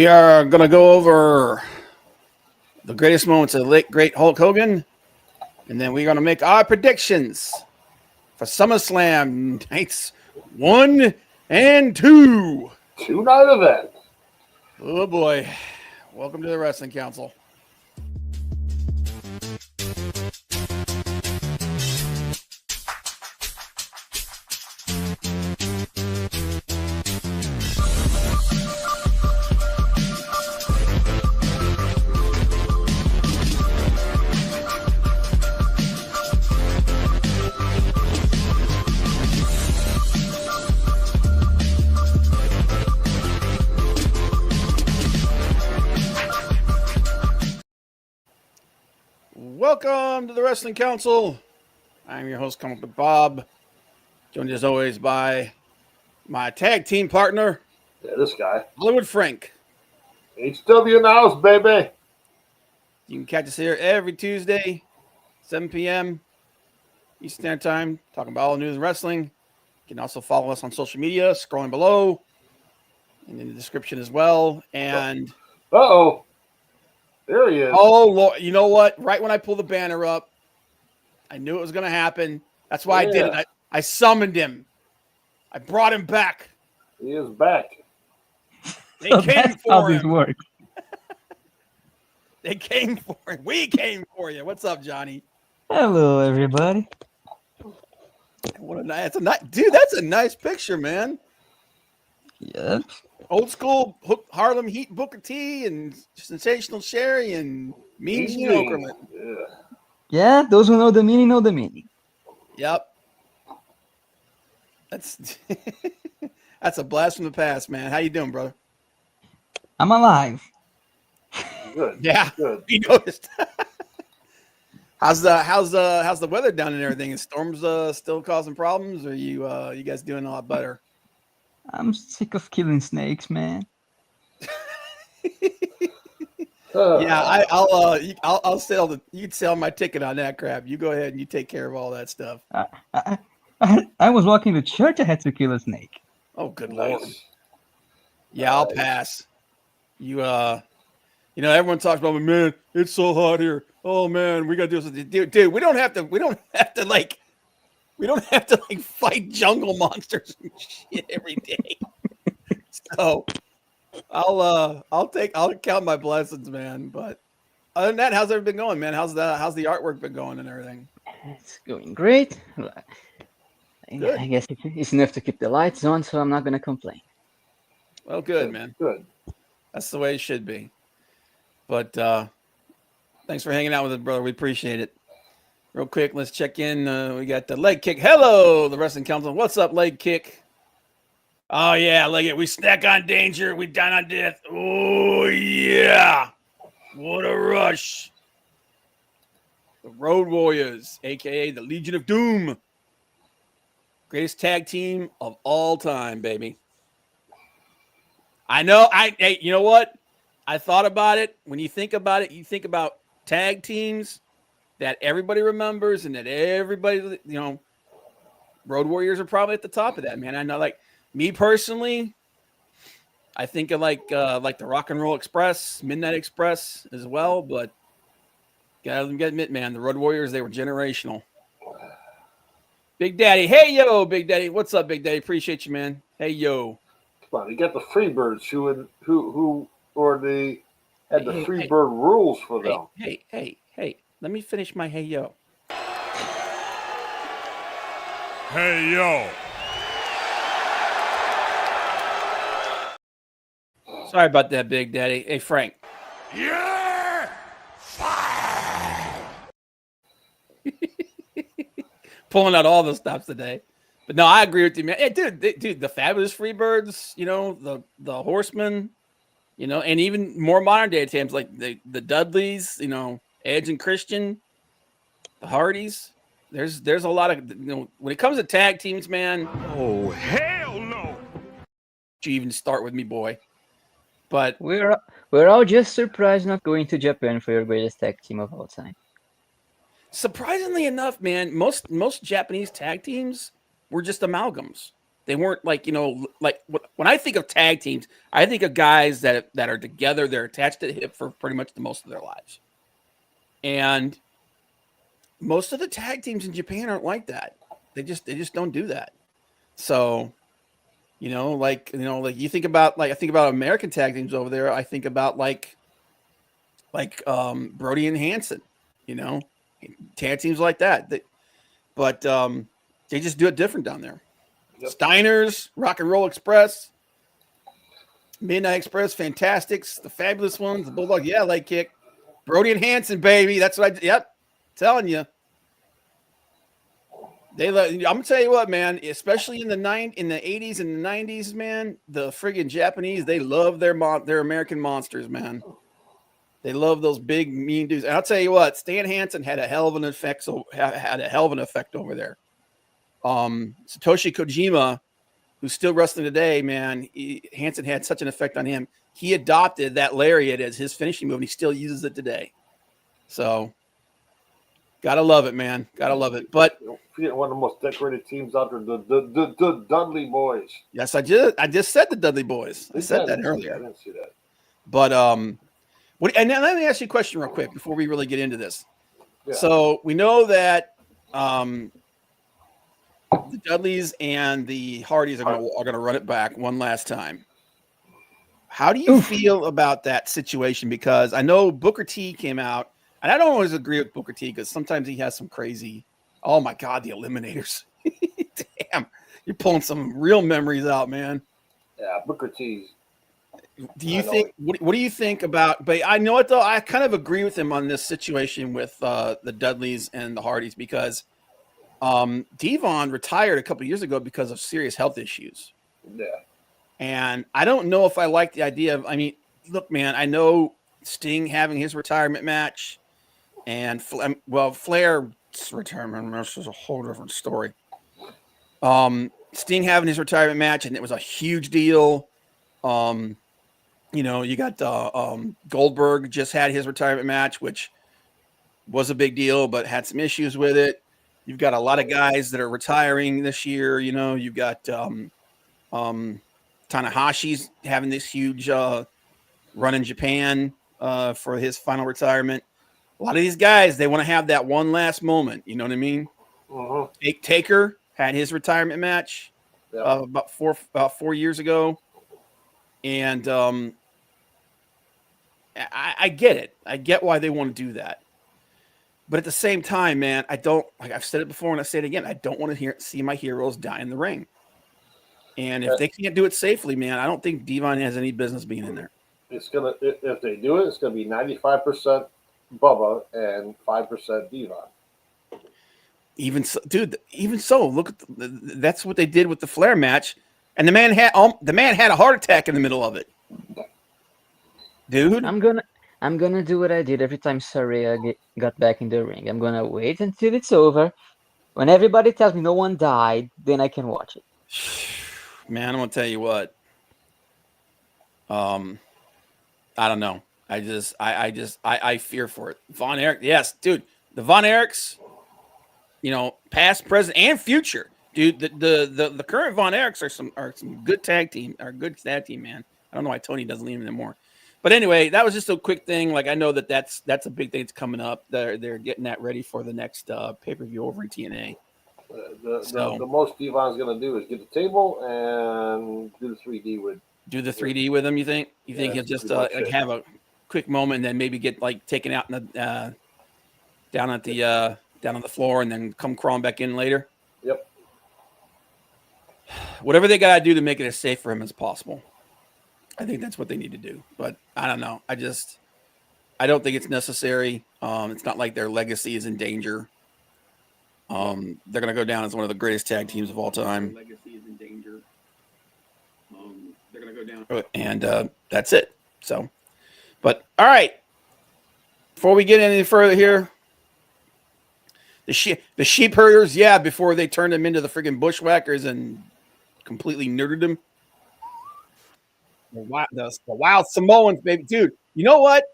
We are going to go over the greatest moments of the late, great Hulk Hogan. And then we're going to make our predictions for SummerSlam nights 1 and 2. Two-night event. Oh, boy. Welcome to the Wrestling Council. Welcome to the Wrestling Council. I'm your host, Come Up with Bob. Joined as always by my tag team partner, This guy. Hollywood Frank. HW in the house, baby. You can catch us here every Tuesday, 7 p.m. Eastern Standard Time, talking about all the news and wrestling. You can also follow us on social media, scrolling below, and in the description as well. And Uh-oh. There he is. oh, Lord, you know what? Right when I pulled the banner up, I knew it was going to happen. That's why I did it. I summoned him. I brought him back. He is back. They So came that's for how him. this works. They came for him. We came for you. What's up, Johnny? Hello, everybody. What a nice, dude. That's a nice picture, man. Yeah. Old school Harlem Heat Booker T and Sensational Sherry and Mean Gene Okerlund. Yeah. Yeah, those who know the meaning know the meaning. Yep. That's that's a blast from the past, man. How you doing, brother? I'm alive. Good. Yeah, Good. we noticed. How's the weather down and everything? Is storms still causing problems, or you guys doing a lot better? I'm sick of killing snakes, man. Yeah, I'll sell you can sell my ticket on that crap. You go ahead and you take care of all that stuff. I was walking to church. I had to kill a snake. Oh, good Nice. Lord. Yeah, I'll pass. Everyone talks about, man, it's so hot here. Oh man, we gotta do something. Dude, we don't have to fight jungle monsters and shit every day. So I'll count my blessings, man. But other than that, how's everything going, man? How's the artwork been going and everything? It's going great. Good. I guess it's enough to keep the lights on, so I'm not gonna complain. Well, good, man. Good. That's the way it should be. But thanks for hanging out with us, brother. We appreciate it. Real quick, let's check in. We got the leg kick. Hello, the Wrestling Council. What's up, leg kick? Oh, yeah, leg it. We snack on danger. We dine on death. Oh, yeah. What a rush. The Road Warriors, a.k.a. the Legion of Doom. Greatest tag team of all time, baby. I know. Hey, you know what? I thought about it. When you think about it, you think about tag teams that everybody remembers and that everybody, Road Warriors are probably at the top of that, man. I know, like, me personally, I think of like the Rock and Roll Express, Midnight Express as well, but gotta admit, man, the Road Warriors, they were generational. Big Daddy. Hey, yo, Big Daddy. What's up, Big Daddy? Appreciate you, man. Hey, yo. Come on, you got the Freebirds who had the Freebird rules for them. Hey. Let me finish my hey, yo. Hey, yo. Sorry about that, Big Daddy. Hey, Frank. Yeah! Fire! Pulling out all the stops today. But no, I agree with you, man. Hey, dude, the Fabulous Freebirds, the Horsemen, and even more modern day teams like the Dudleys, Edge and Christian, the Hardys. There's a lot of, when it comes to tag teams, man. Oh, hell no! You even start with me, boy. But We're all just surprised not going to Japan for your greatest tag team of all time. surprisingly enough, man, most Japanese tag teams were just amalgams. They weren't like, when I think of tag teams, I think of guys that are together, they're attached to the hip for pretty much the most of their lives. And most of the tag teams in Japan aren't like that. They just don't do that. So, like you think about, like, I think about American tag teams over there. I think about like Brody and Hanson, tag teams like that. But they just do it different down there. Yep. Steiners, Rock and Roll Express, Midnight Express, Fantastics, the Fabulous Ones, the Bulldog, leg kick, Brody and Hanson, baby. That's what telling you. I'm gonna tell you what, man. Especially in the 80s and the 90s, man. The friggin' Japanese, they love their American monsters, man. They love those big mean dudes. And I'll tell you what, Stan Hansen had a hell of an effect. Over there. Satoshi Kojima, who's still wrestling today, man. Hansen had such an effect on him. He adopted that lariat as his finishing move, and he still uses it today. So, gotta love it, man. Gotta love it. But one of the most decorated teams out there, the Dudley Boys. Yes, I just said the Dudley Boys. I said that earlier. I didn't see that. But and now let me ask you a question real quick before we really get into this. Yeah. So we know that the Dudleys and the Hardys are going to run it back one last time. How do you feel about that situation? Because I know Booker T came out, and I don't always agree with Booker T because sometimes he has some crazy. Oh my God, the Eliminators! Damn, you're pulling some real memories out, man. Yeah, Booker T. Do you think? What do you think about? But I know it though. I kind of agree with him on this situation with the Dudleys and the Hardys because Devon retired a couple of years ago because of serious health issues. Yeah. And I don't know if I like the idea of. I mean, look, man. I know Sting having his retirement match, and Flair's retirement match is a whole different story. Sting having his retirement match, and it was a huge deal. You got Goldberg just had his retirement match, which was a big deal, but had some issues with it. You've got a lot of guys that are retiring this year. You've got Tanahashi's having this huge run in Japan for his final retirement. A lot of these guys, they want to have that one last moment. You know what I mean? Uh-huh. Taker had his retirement match about 4 years ago. And I get it. I get why they want to do that. But at the same time, man, I don't, like I've said it before and I say it again, I don't want to see my heroes die in the ring. And if they can't do it safely, man, I don't think Devon has any business being in there. It's gonna, if they do it, it's gonna be 95% Bubba and 5% Devon. Even so, look at that's what they did with the Flair match, and the man had a heart attack in the middle of it. Dude, I'm gonna do what I did every time Saraya got back in the ring. I'm gonna wait until it's over. When everybody tells me no one died, then I can watch it. Man, I'm gonna tell you what. I don't know. I fear for it. Von Erich, yes, dude. The Von Erichs, past, present, and future, dude. The current Von Erichs are some good tag team, man. I don't know why Tony doesn't leave them anymore. But anyway, that was just a quick thing. Like I know that's a big thing that's coming up. They're getting that ready for the next pay-per-view over in TNA. The most Devon's going to do is get the table and do the 3D with. Do the 3D with him? You think? You think he'll just have a quick moment and then maybe get taken out in the down on the floor and then come crawling back in later? Yep. Whatever they got to do to make it as safe for him as possible. I think that's what they need to do. But I don't know. I don't think it's necessary. It's not like their legacy is in danger. They're going to go down as one of the greatest tag teams of all time. Their legacy is in danger. They're going to go down. And that's it. So, but all right. Before we get any further here, the sheep herders, before they turned them into the friggin' bushwhackers and completely nerded them. The Wild Samoans, baby. Dude, you know what?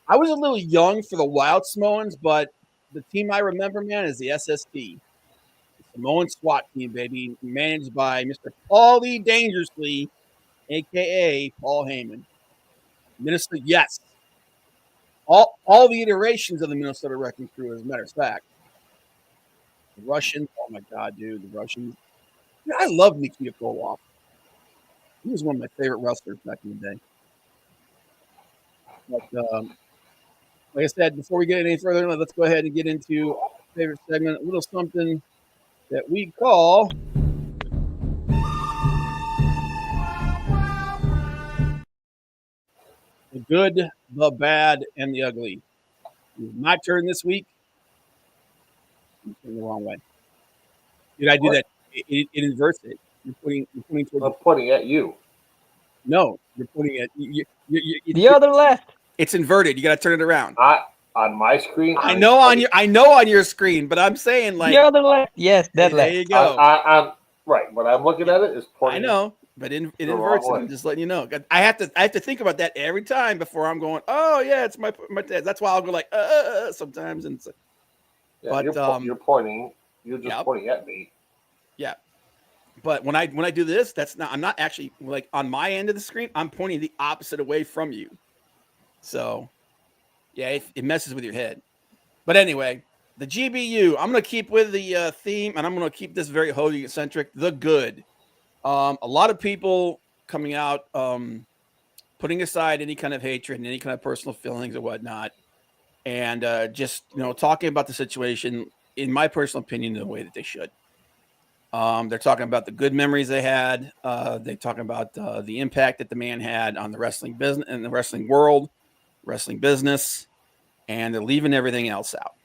I was a little young for the Wild Samoans, but the team I remember, man, is the SST. Samoan SWAT team, baby, managed by Mr. Paulie Dangerously, a.k.a. Paul Heyman. Minnesota, yes. All the iterations of the Minnesota Wrecking Crew, as a matter of fact. The Russians, oh my God, dude, the Russians. Yeah, I love Nikita Koloff. He was one of my favorite wrestlers back in the day. But like I said, before we get any further, let's go ahead and get into our favorite segment, a little something that we call the good, the bad, and the ugly. It's my turn this week. I'm turning the wrong way. Did I do What? that? It inverts it. You're pointing towards. I'm pointing at you. No, you're pointing at The other left. It's inverted. You got to turn it around. On my screen. I know on your screen, but I'm saying like The other left. Yes, that there left. you go. I'm right. When I'm looking at it, it's I pointing. know, but it the inverts it. wrong way. I'm just letting you know. I have to think about that every time before I'm going. Oh yeah, it's my dad. That's why I'll go like sometimes and. Yeah, But you're pointing. You're just yep. pointing at me. Yeah, but when I do this, I'm not actually like on my end of the screen. I'm pointing the opposite away from you. So, yeah, it messes with your head. But anyway, the GBU. I'm gonna keep with the theme, and I'm gonna keep this very Hogan centric. The good. A lot of people coming out, putting aside any kind of hatred and any kind of personal feelings or whatnot, and just talking about the situation. In my personal opinion, the way that they should. They're talking about the good memories they had. They're talking about the impact that the man had on the wrestling business and the wrestling world, wrestling business, and they're leaving everything else out.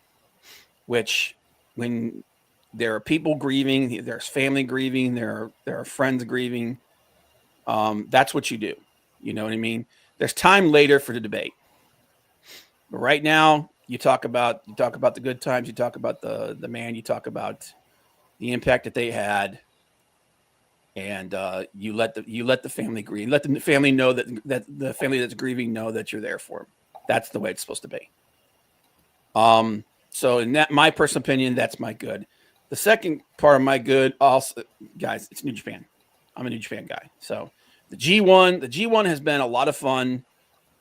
Which, when there are people grieving, there's family grieving, there are friends grieving. That's what you do. You know what I mean? There's time later for the debate, but right now you talk about the good times. You talk about the man. You talk about the impact that they had, and you let the family grieve. Let the family know that the family that's grieving know that you're there for them. That's the way it's supposed to be. So in that, my personal opinion, that's my good. The second part of my good, also, guys, it's New Japan. I'm a New Japan guy. So the G1 has been a lot of fun.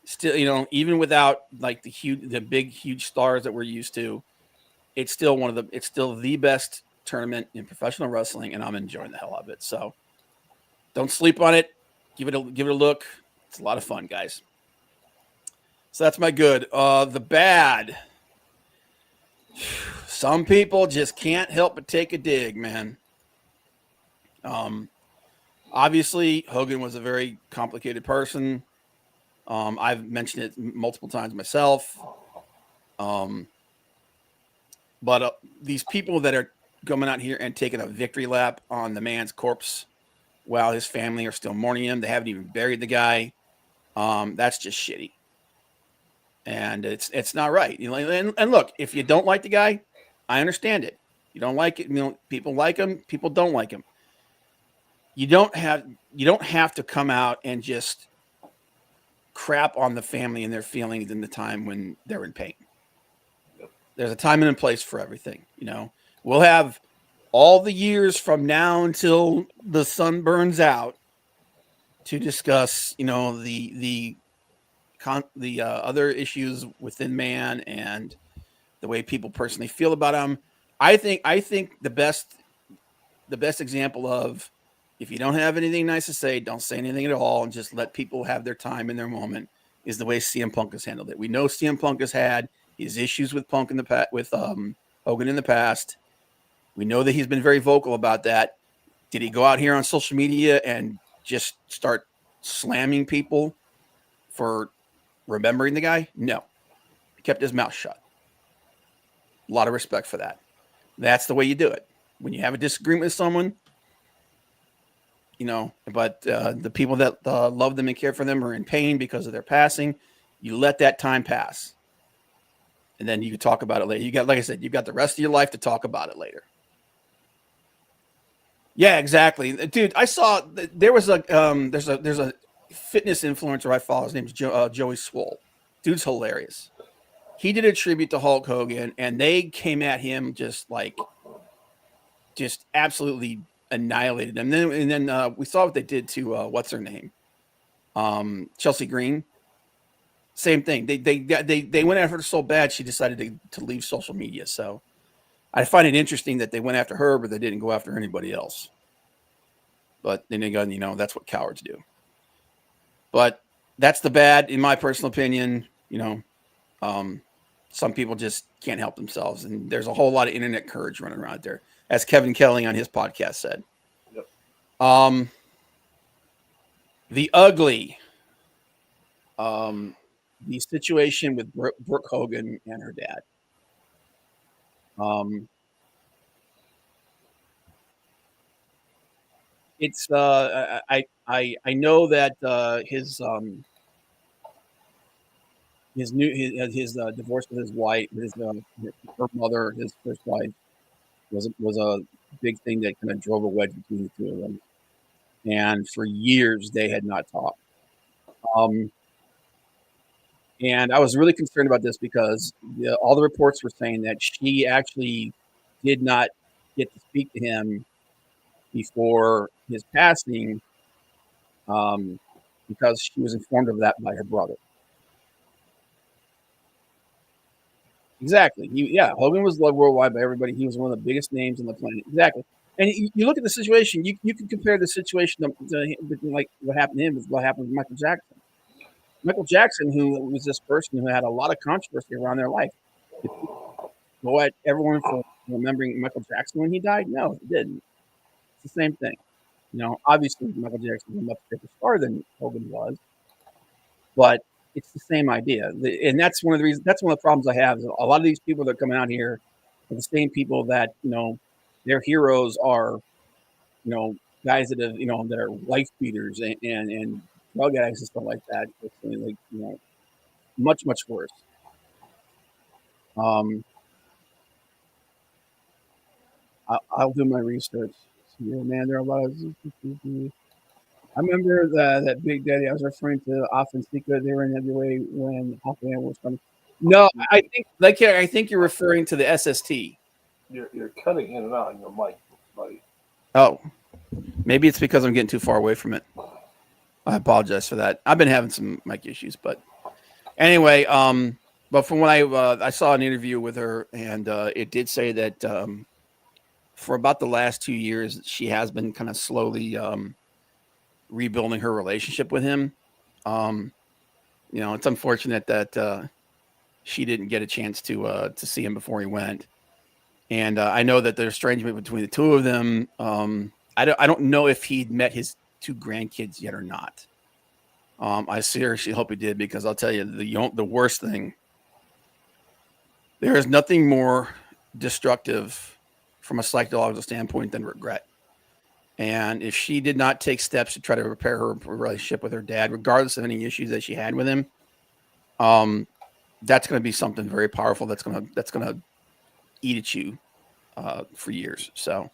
Still, even without like the big, huge stars that we're used to, it's still the best tournament in professional wrestling, and I'm enjoying the hell out of it. So don't sleep on it. Give it a look. It's a lot of fun, guys. So that's my good. The bad. Some people just can't help but take a dig, man. Obviously, Hogan was a very complicated person. I've mentioned it multiple times myself. But these people that are coming out here and taking a victory lap on the man's corpse while his family are still mourning him, they haven't even buried the guy. That's just shitty. And it's not right. And look, if you don't like the guy, I understand it. You don't like it. People like him. People don't like him. You don't have to come out and just crap on the family and their feelings in the time when they're in pain. There's a time and a place for everything. We'll have all the years from now until the sun burns out to discuss, the other issues within man and the way people personally feel about him. I think the best example of, if you don't have anything nice to say, don't say anything at all and just let people have their time and their moment, is the way CM Punk has handled it. We know CM Punk has had his issues with Punk in the past, with Hogan in the past. We know that he's been very vocal about that. Did he go out here on social media and just start slamming people for remembering the guy? No. He kept his mouth shut. A lot of respect for that. That's the way you do it. When you have a disagreement with someone, but the people that love them and care for them are in pain because of their passing, you let that time pass. And then you can talk about it later. Like I said, you've got the rest of your life to talk about it later. Yeah, exactly. Dude, I saw there was there's a fitness influencer I follow. His name's Joey Swole. Dude's hilarious. He did a tribute to Hulk Hogan, and they came at him just like just absolutely annihilated them. And then we saw what they did to what's her name, Chelsea Green. Same thing. They went after her so bad she decided to leave social media. So I find it interesting that they went after her, but they didn't go after anybody else. But then again, that's what cowards do. But that's the bad, in my personal opinion. Some people just can't help themselves, and there's a whole lot of internet courage running around there, as Kevin Kelly on his podcast said. Yep. The ugly, the situation with Brooke Hogan and her dad. It's I know that his divorce with his wife, her mother, his first wife, was a big thing that kind of drove a wedge between the two of them, and for years they had not talked. And I was really concerned about this because all the reports were saying that she actually did not get to speak to him before his passing, because she was informed of that by her brother. Exactly. Hogan was loved worldwide by everybody. He was one of the biggest names on the planet. Exactly. And you look at the situation. You can compare the situation to like what happened to him with what happened with Michael Jackson. Michael Jackson, who was this person who had a lot of controversy around their life. Did people go at everyone for remembering Michael Jackson when he died? No, he didn't. It's the same thing. Obviously Michael Jackson was a much bigger star than Hogan was, but it's the same idea. And that's one of the reasons. That's one of the problems I have. Is a lot of these people that are coming out here are the same people that their heroes are, guys that have that are wife beaters and drug addicts and stuff like that. It's much worse. I'll do my research. Yeah, man, there are a lot of. I remember that Big Daddy I was referring to, Offensica. They were in heavyweight when Hulk Hogan was coming. No, I think you're referring to the SST. You're cutting in and out on your mic, buddy. Oh, maybe it's because I'm getting too far away from it. I apologize for that. I've been having some mic issues, but anyway, but from when I saw an interview with her, and it did say that for about the last 2 years, she has been kind of slowly rebuilding her relationship with him. It's unfortunate that she didn't get a chance to see him before he went. And I know that there's estrangement between the two of them. I don't know if he'd met his 2 grandkids yet or not. I seriously hope he did, because I'll tell you, the worst thing, there is nothing more destructive from a psychological standpoint than regret. And if she did not take steps to try to repair her relationship with her dad, regardless of any issues that she had with him, that's going to be something very powerful. That's going to eat at you for years. So,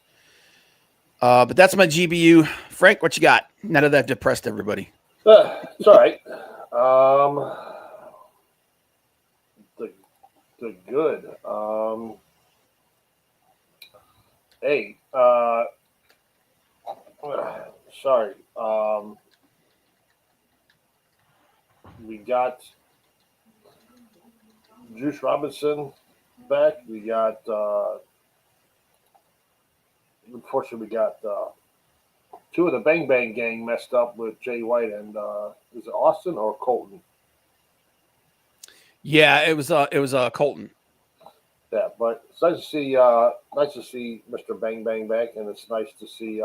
but that's my GBU. Frank, what you got? Now that I've depressed everybody. It's all right. The good. Hey. Sorry. We got Juice Robinson back. We got. Unfortunately, we got 2 of the Bang Bang gang messed up with Jay White and is it Austin or Colton? Yeah, it was Colton. Yeah, but it's nice to see Mr. Bang Bang back, and it's nice to see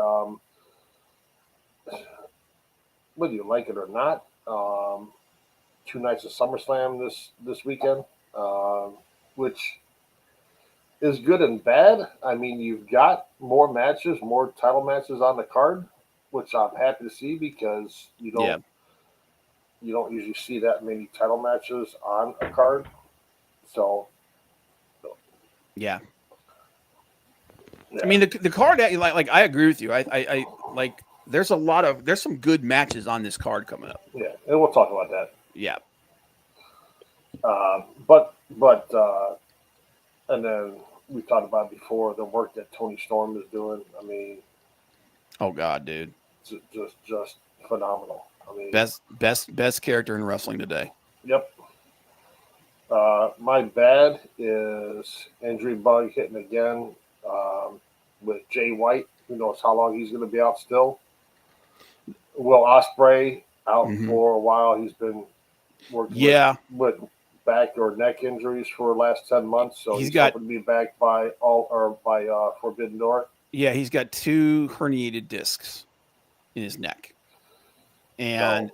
whether you like it or not. 2 nights of SummerSlam this weekend, which is good and bad. I mean, you've got more matches, more title matches on the card, which I'm happy to see, because you don't usually see that many title matches on a card. So, yeah. I mean, the card, like I agree with you. I like, there's some good matches on this card coming up. Yeah, and we'll talk about that. Yeah. But and then we talked about before, the work that Tony Storm is doing. I mean, Oh God, dude. just phenomenal. I mean, Best character in wrestling today. yep. My bad is injury bug hitting again with Jay White. Who knows how long he's going to be out still? Will Ospreay out for a while. He's been working with back or neck injuries for the last 10 months, so he's hoping to be back by Forbidden Door. Yeah, he's got 2 herniated discs in his neck, and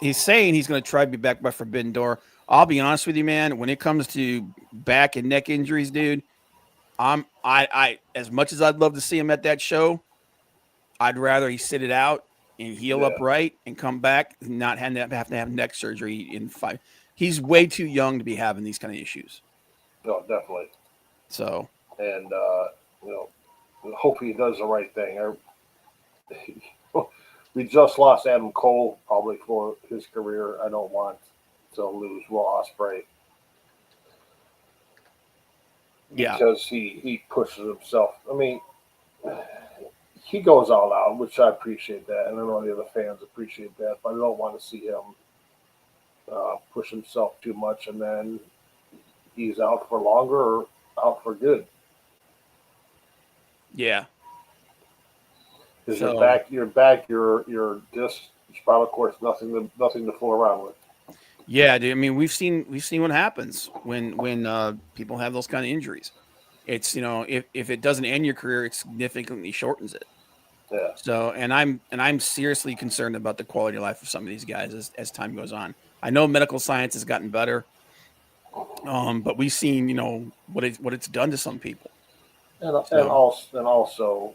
he's saying he's going to try to be back by Forbidden Door. I'll be honest with you, man. When it comes to back and neck injuries, dude, I as much as I'd love to see him at that show, I'd rather he sit it out and heal up right and come back and not have to have neck surgery in 5. He's way too young to be having these kind of issues. No, definitely. So, and hopefully he does the right thing. We just lost Adam Cole probably for his career. I don't want to lose Will Ospreay. Yeah, because he pushes himself. I mean, he goes all out, which I appreciate that, and I know the other fans appreciate that. But I don't want to see him push himself too much, and then he's out for longer or out for good. Yeah. Because your disc spinal cord is nothing to fool around with. Yeah, dude. I mean, we've seen what happens when people have those kind of injuries. It's if it doesn't end your career, it significantly shortens it. Yeah. So, and I'm seriously concerned about the quality of life of some of these guys as time goes on. I know medical science has gotten better, but we've seen what it's done to some people. And also,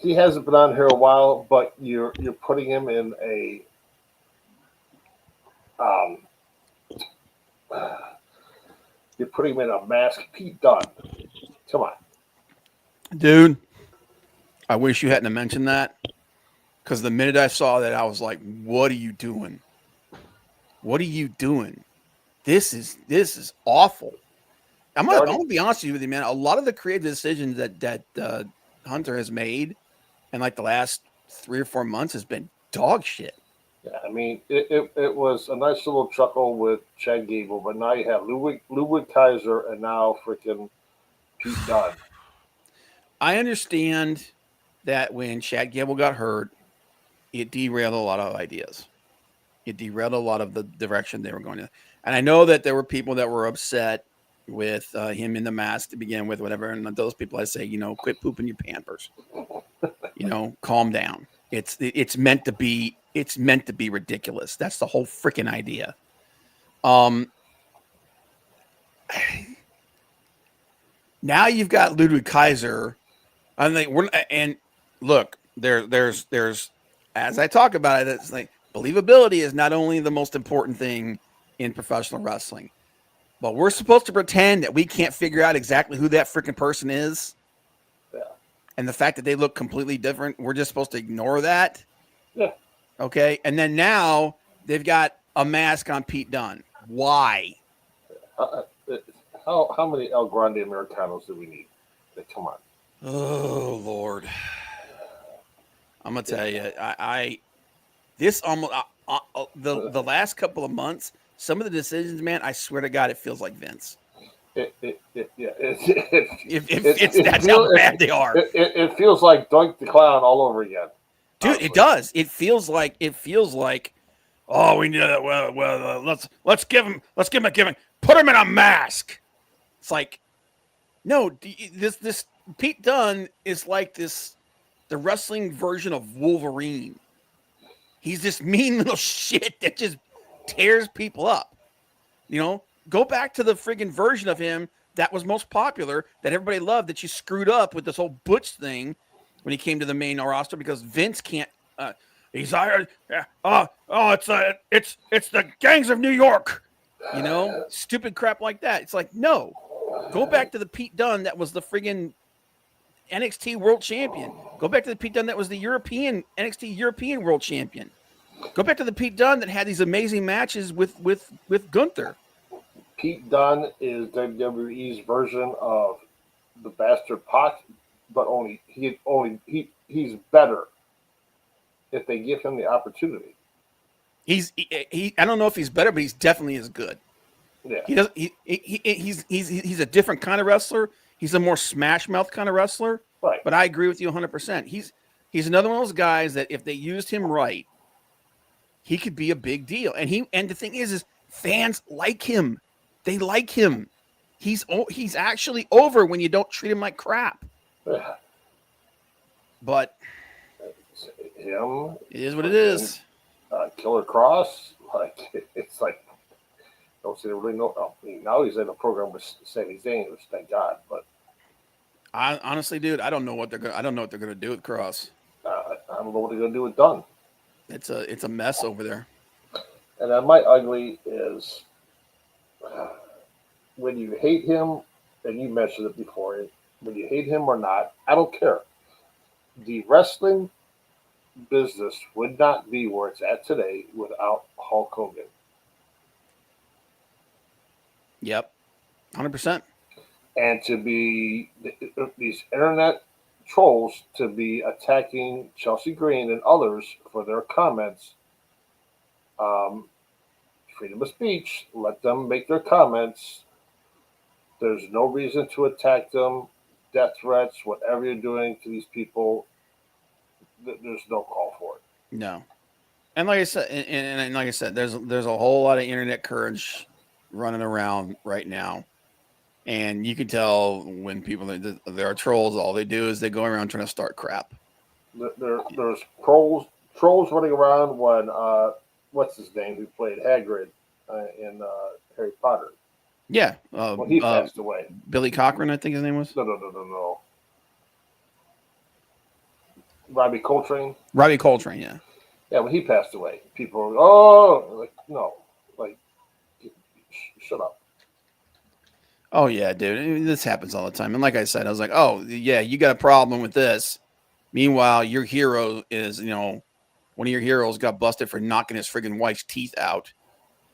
he hasn't been on here a while, but you're putting him in a mask. Pete Dunne. Come on, dude. I wish you hadn't mentioned that, because the minute I saw that, I was like, "What are you doing? What are you doing? This is awful." I'm gonna be honest with you, man. A lot of the creative decisions that Hunter has made in like the last 3 or 4 months has been dog shit. Yeah, I mean, it was a nice little chuckle with Chad Gable, but now you have Ludwig Kaiser and now freaking Pete Dunne. I understand that when Chad Gable got hurt, it derailed a lot of ideas. It derailed a lot of the direction they were going to. And I know that there were people that were upset with him in the mask to begin with, whatever. And those people, I say, quit pooping your Pampers. Calm down. It's meant to be ridiculous. That's the whole freaking idea. Now you've got Ludwig Kaiser. And look, there's as I talk about it, it's like believability is not only the most important thing in professional wrestling, but we're supposed to pretend that we can't figure out exactly who that freaking person is. Yeah. And the fact that they look completely different, we're just supposed to ignore that. Yeah. Okay. And then now they've got a mask on Pete Dunne. Why? How many El Grande Americanos do we need? Come on. Oh Lord. I'm gonna tell you, this almost the last couple of months, some of the decisions, man, I swear to God, it feels like Vince. That's how bad they are. It feels like Doink the Clown all over again. Dude, honestly. It does. It feels like, oh, we need that. Well, let's give him a giving. Put him in a mask. It's like, no, this Pete Dunne is like the wrestling version of Wolverine. He's this mean little shit that just tears people up. Go back to the friggin' version of him that was most popular, that everybody loved, that you screwed up with this whole Butch thing when he came to the main roster because Vince can't. He's hired. It's the gangs of New York. Stupid crap like that. It's like, no, go back to the Pete Dunne that was the friggin' NXT World Champion. Go back to the Pete Dunne that was the NXT European World Champion. Go back to the Pete Dunne that had these amazing matches with Gunther. Pete Dunne is WWE's version of the Bastard Pac, but he's better if they give him the opportunity. He I don't know if he's better, but he's definitely as good. Yeah, He does he's a different kind of wrestler. He's a more smash mouth kind of wrestler. right. But I agree with you 100%. He's another one of those guys that if they used him right, he could be a big deal. And the thing is fans like him. They like him. He's actually over when you don't treat him like crap. Yeah. But Him, it is what it is. Killer Cross, it's like don't say really know. I mean, now he's in a program with Sami Zayn, which thank God. But I honestly, dude, I don't know what they're gonna do with Cross. I don't know what they're gonna do with Dunn. It's a mess over there. And then my ugly is when you hate him, and you mentioned it before. When you hate him or not, I don't care. The wrestling business would not be where it's at today without Hulk Hogan. Yep, 100%. And to be these internet trolls to be attacking Chelsea Green and others for their comments. Freedom of speech. Let them make their comments. There's no reason to attack them. Death threats, whatever you're doing to these people, there's no call for it. No, and like I said, and like I said, there's a whole lot of internet courage running around right now, and you can tell when people there are trolls. All they do is they go around trying to start crap. There's trolls running around when what's his name who played Hagrid in Harry Potter. Yeah, When he passed away. Billy Cochran, I think his name was. No. Robbie Coltrane. Robbie Coltrane, yeah. Yeah, when he passed away, people were, no, shut up. Oh yeah, dude, I mean, this happens all the time. And like I said, I was like, oh yeah, you got a problem with this. Meanwhile, your hero is, one of your heroes got busted for knocking his friggin' wife's teeth out,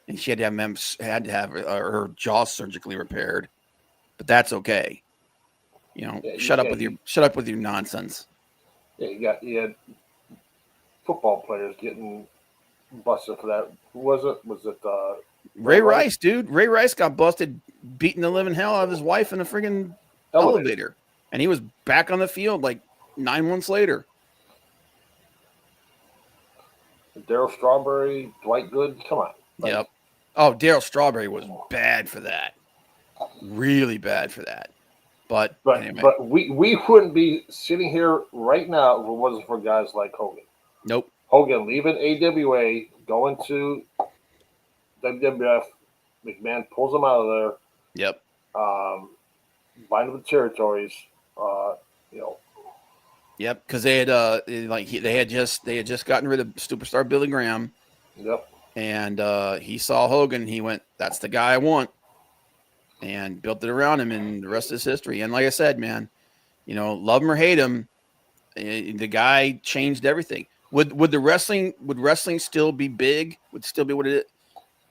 and she had to have her jaw surgically repaired. But that's okay. Shut up with your nonsense. Yeah, you had football players getting busted for that. Who was it? Was it Ray Rice, dude? Ray Rice got busted beating the living hell out of his wife in a friggin' elevator. And he was back on the field like 9 months later. Daryl Strawberry, Dwight Good, come on. Yep. Oh, Daryl Strawberry was bad for that. Really bad for that. But anyway. But we wouldn't be sitting here right now if it wasn't for guys like Hogan. Nope. Hogan leaving AWA, going to WWF. McMahon pulls him out of there. Yep. Buying up the territories. Yep, because they had just gotten rid of superstar Billy Graham. Yep. And he saw Hogan. And he went, "That's the guy I want," and built it around him. And the rest is history. And like I said, man, love him or hate him, the guy changed everything. Would wrestling still be big? Would still be what it is?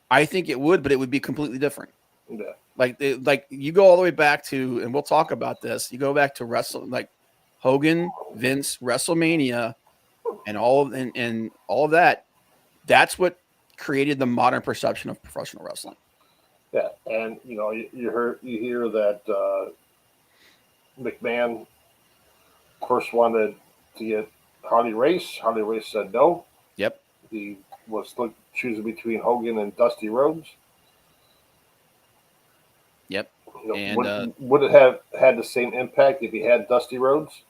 I think it would, but it would be completely different. Yeah. Like you go all the way back to, and we'll talk about this. You go back to wrestling, like Hogan, Vince, WrestleMania, and all of that. That's what created the modern perception of professional wrestling. Yeah, and you hear that McMahon first wanted to get Harley Race. Harley Race said no. Yep. He was choosing between Hogan and Dusty Rhodes. Yep. And would it have had the same impact if he had Dusty Rhodes?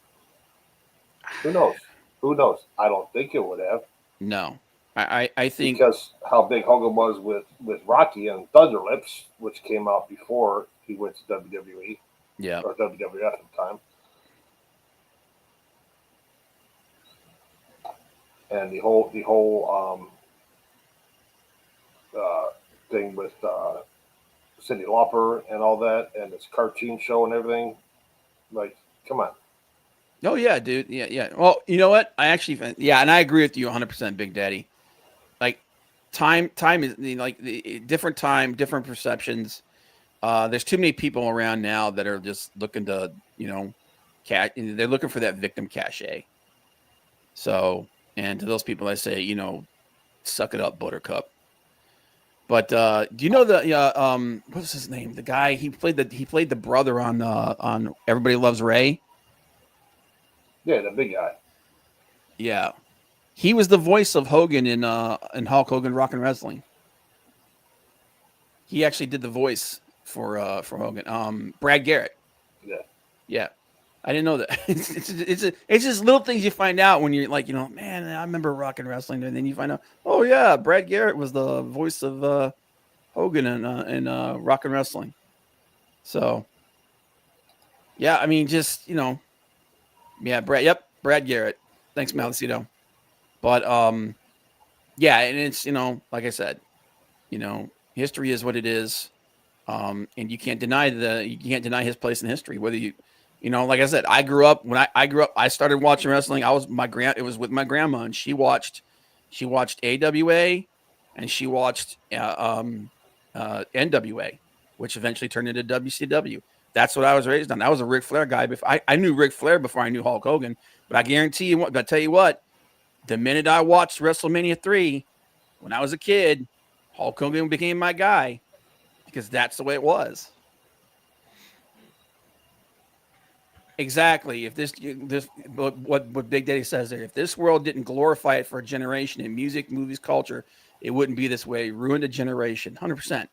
Who knows? I don't think it would have. No. I think because how big Hogan was with Rocky and Thunder Lips, which came out before he went to WWE. Yeah. Or WWF at the time. And the whole thing with Cyndi Lauper and all that, and this cartoon show and everything, like, come on. Oh yeah, dude. Yeah. Well, you know what? I actually, and I agree with you 100%, Big Daddy. Like, time is like the different time, different perceptions. there's too many people around now that are just looking to, they're looking for that victim cachet. So, and to those people, I say, suck it up, Buttercup. But do you know what's his name? The guy he played the brother on Everybody Loves Ray. Yeah, the big guy. Yeah, he was the voice of Hogan in Hulk Hogan Rock and Wrestling. He actually did the voice for Hogan. Brad Garrett. Yeah. Yeah. I didn't know that. It's just little things you find out when you're like, man, I remember Rock and Wrestling, and then you find out, oh yeah, Brad Garrett was the voice of Hogan in Rock and Wrestling. So, yeah, I mean, just yeah, Brad Garrett. Thanks, Malicito. But yeah, and it's like I said, history is what it is, and you can't deny his place in history. Whether like I said, I grew up I started watching wrestling. It was with my grandma, and she watched AWA, and she watched NWA, which eventually turned into WCW. That's what I was raised on. I was a Ric Flair guy. I knew Ric Flair before I knew Hulk Hogan, but I guarantee you what. But I tell you what, the minute I watched WrestleMania 3, when I was a kid, Hulk Hogan became my guy because that's the way it was. Exactly. If what Big Daddy says there, if this world didn't glorify it for a generation in music, movies, culture, it wouldn't be this way. Ruined a generation, 100%.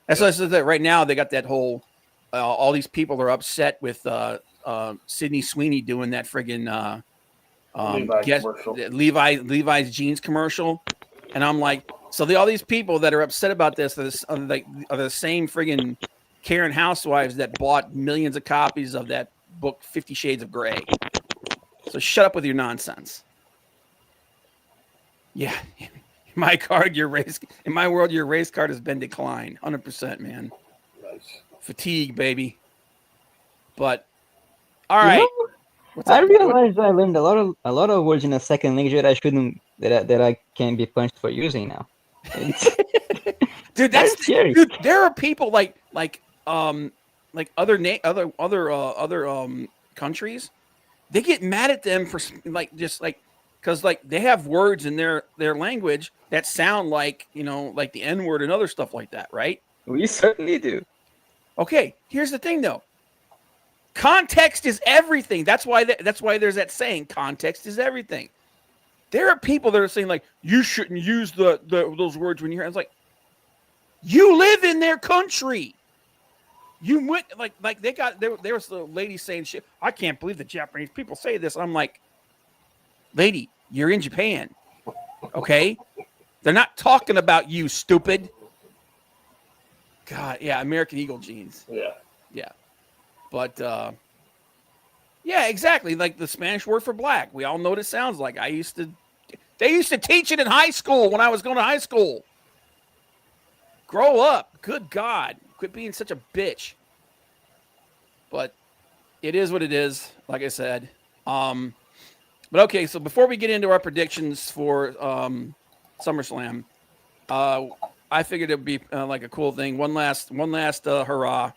That's why I said that right now they got that whole. All these people are upset with Sydney Sweeney doing that friggin' Levi's jeans commercial, and I'm like, so all these people that are upset about this are the same friggin' Karen housewives that bought millions of copies of that book 50 Shades of Grey. So shut up with your nonsense. Yeah, in my world, your race card has been declined, 100%, man. Nice. Fatigue, baby. But all right. I realized I learned a lot of words in a second language that I shouldn't that I can be punished for using now. Dude, that's scary. Dude, there are people like other countries. They get mad at them for because they have words in their language that sound like like the N-word and other stuff like that, right? We certainly do. Okay, here's the thing though. Context is everything. That's why there's that saying, context is everything. There are people that are saying like you shouldn't use those words when you're here. I was like, you live in their country. You went like there was the lady saying shit. I can't believe the Japanese people say this. I'm like, lady, you're in Japan. Okay? They're not talking about you, stupid. God, yeah, American Eagle jeans. Yeah. Yeah. But yeah, exactly. Like the Spanish word for black. We all know what it sounds like. They used to teach it in high school when I was going to high school. Grow up. Good God. Quit being such a bitch. But it is what it is, like I said. But okay, so before we get into our predictions for SummerSlam, I figured it would be like a cool thing. One last hurrah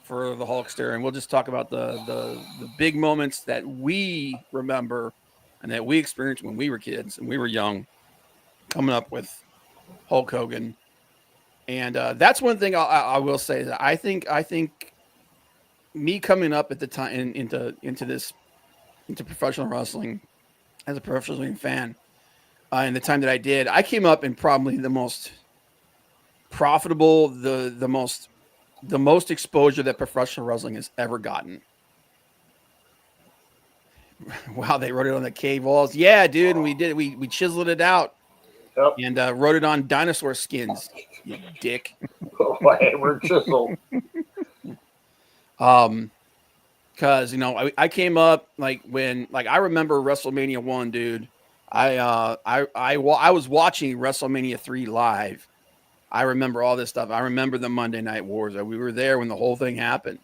for the Hulkster, and we'll just talk about the big moments that we remember and that we experienced when we were kids and we were young, coming up with Hulk Hogan. And that's one thing I will say, that I think me coming up at the time into professional wrestling as a professional wrestling fan, in the time that I did, I came up in probably the most profitable, the most exposure that professional wrestling has ever gotten. Wow, they wrote it on the cave walls. Yeah, dude, and we did. We chiseled it out. Yep. And wrote it on dinosaur skins. You dick. Hammer chisel. Because I came up when I remember WrestleMania 1, dude. I was watching WrestleMania 3 live. I remember all this stuff. I remember the Monday Night Wars. We were there when the whole thing happened,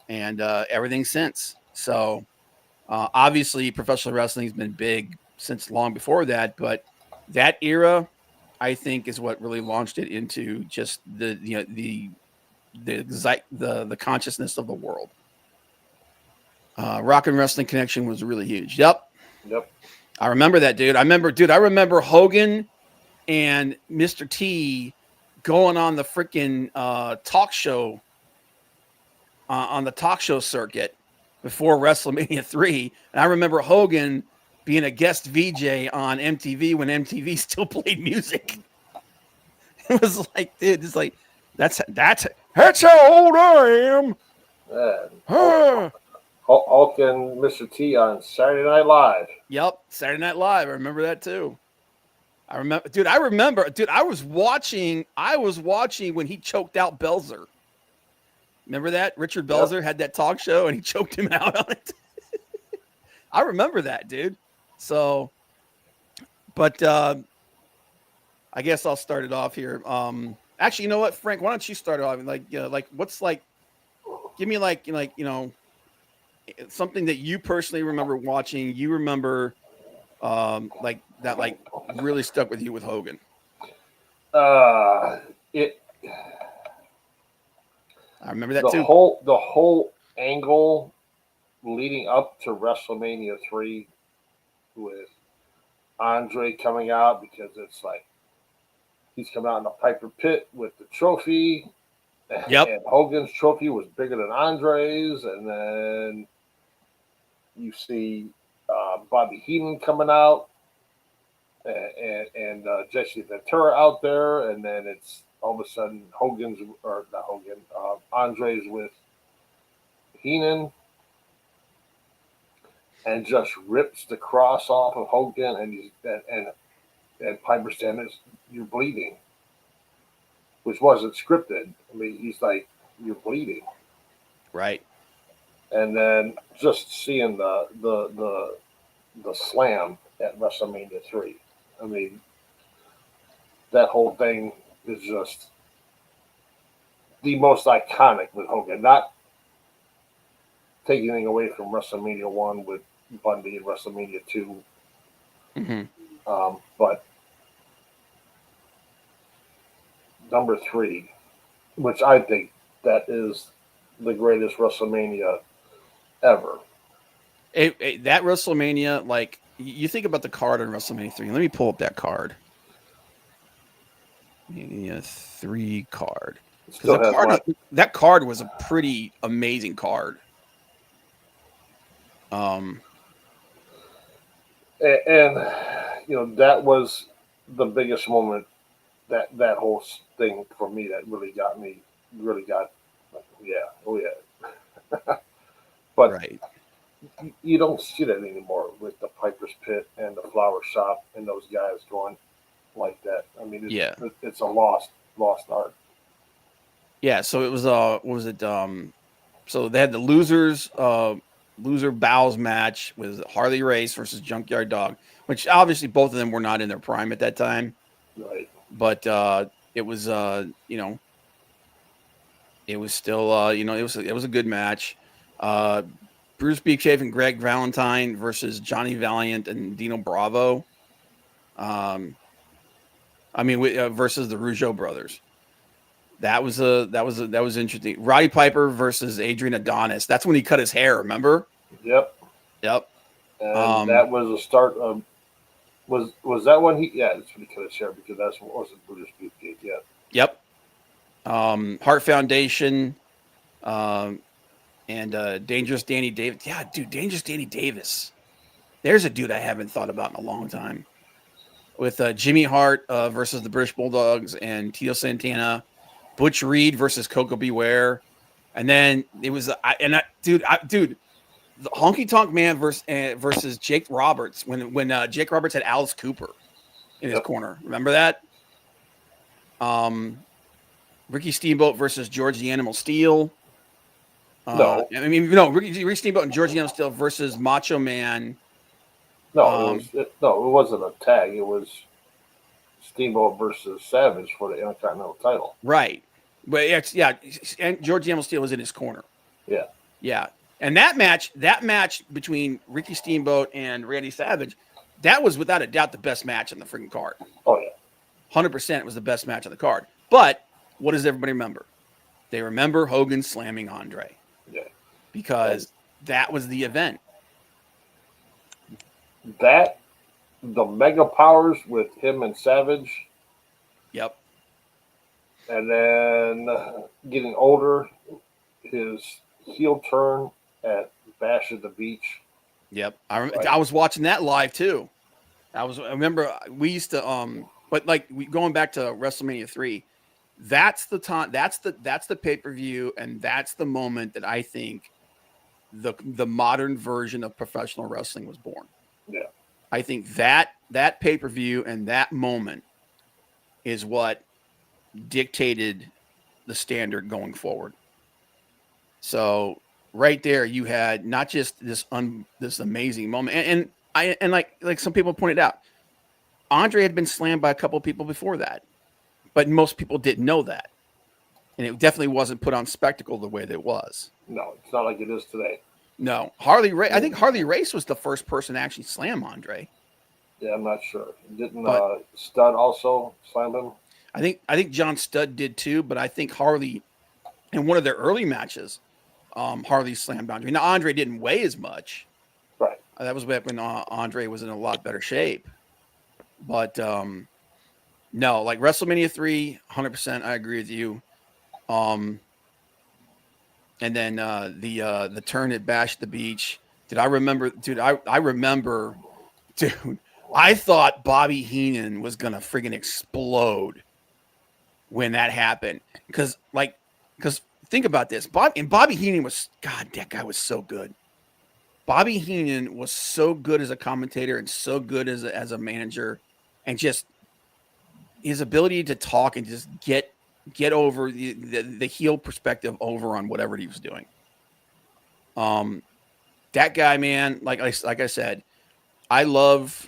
and everything since. So obviously, professional wrestling has been big since long before that. But that era, I think, is what really launched it into just the the consciousness of the world. Rock and Wrestling Connection was really huge. Yep. I remember that, dude. I remember Hogan and Mr. T going on the freaking talk show on the talk show circuit before WrestleMania 3. And I remember Hogan being a guest VJ on MTV when MTV still played music. It was like, dude, it's like that's how old I am. Hulk and Mr. T on Saturday Night Live. Yep, Saturday Night Live. I remember that too. I was watching when he choked out Belzer. Remember that? Richard Belzer had that talk show and he choked him out on it. I remember that, dude. So, but I guess I'll start it off here. Actually, you know what, Frank? Why don't you start it off? Like what's like? Give me like something that you personally remember watching. You remember like that like really stuck with you with Hogan. I remember that too. The whole angle leading up to WrestleMania 3 with Andre coming out, because it's like he's coming out in the Piper Pit with the trophy. Yep. And Hogan's trophy was bigger than Andre's, and then you see Bobby Heenan coming out and Jesse Ventura out there, and then it's all of a sudden Andre's with Heenan, and just rips the cross off of Hogan, and Piper saying, "You're bleeding," which wasn't scripted. I mean, he's like, "You're bleeding," right? And then just seeing the slam at WrestleMania 3. I mean, that whole thing is just the most iconic with Hogan. Not taking anything away from WrestleMania 1 with Bundy and WrestleMania 2. Mm-hmm. But number 3, which I think that is the greatest WrestleMania ever. That WrestleMania, like, you think about the card on WrestleMania 3. Let me pull up that card. Mania 3 card. That card was a pretty amazing card. And you know, that was the biggest moment, that whole thing for me, that really got but right. You don't see that anymore with the Piper's Pit and the Flower Shop and those guys going like that. I mean, it's a lost art. Yeah, so it was what was it? So they had the loser bows match with Harley Race versus Junkyard Dog, which obviously both of them were not in their prime at that time. Right. But it was it was still it was a good match. Bruce Beefcake and Greg Valentine versus Johnny Valiant and Dino Bravo. Versus the Rougeau brothers. That was interesting. Roddy Piper versus Adrian Adonis. That's when he cut his hair. Remember? Yep. And that was the start of. Was that when he? Yeah, that's when he cut his hair, because that's what wasn't Bruce Beefcake yet. Yep. Heart Foundation. And Dangerous Danny Davis. Yeah, dude, Dangerous Danny Davis. There's a dude I haven't thought about in a long time. With Jimmy Hart versus the British Bulldogs and Tito Santana. Butch Reed versus Coco Beware. And then it was the Honky Tonk Man versus Jake Roberts when Jake Roberts had Alice Cooper in his corner. Remember that? Ricky Steamboat versus George the Animal Steel. Ricky Steamboat and George the Animal Steel versus Macho Man. It wasn't a tag. It was Steamboat versus Savage for the Intercontinental title. Right. But and George the Animal Steel was in his corner. Yeah. Yeah. And that match between Ricky Steamboat and Randy Savage, that was without a doubt the best match on the freaking card. Oh, yeah. 100% it was the best match on the card. But what does everybody remember? They remember Hogan slamming Andre. Yeah. Because that was the event. That, the Mega Powers with him and Savage. Yep. And then getting older, his heel turn at Bash at the Beach. Yep. I was watching that live too. I remember we used to but like going back to WrestleMania 3, that's the time, that's the pay-per-view, and that's the moment that I think the modern version of professional wrestling was born. Yeah. I think that pay-per-view and that moment is what dictated the standard going forward. So right there, you had not just this amazing moment, and like some people pointed out, Andre had been slammed by a couple of people before that, but most people didn't know that, and it definitely wasn't put on spectacle the way that it was. No, it's not like it is today. No, Harley Race. I think Harley Race was the first person to actually slam Andre. Yeah, I'm not sure. Didn't Stud also slam him? I think John Studd did too, but I think Harley, in one of their early matches, Harley slammed Andre. Now Andre didn't weigh as much. Right. That was back when Andre was in a lot better shape. But no, like WrestleMania 3, 100%, I agree with you. And then the turn at Bash at the Beach. Did I remember, dude? I remember, dude. I thought Bobby Heenan was gonna friggin' explode when that happened. Because think about this. Bobby Heenan was, God, that guy was so good. Bobby Heenan was so good as a commentator and so good as a manager, and just his ability to talk and just get over the heel perspective over on whatever he was doing. That guy, man, like I said, I love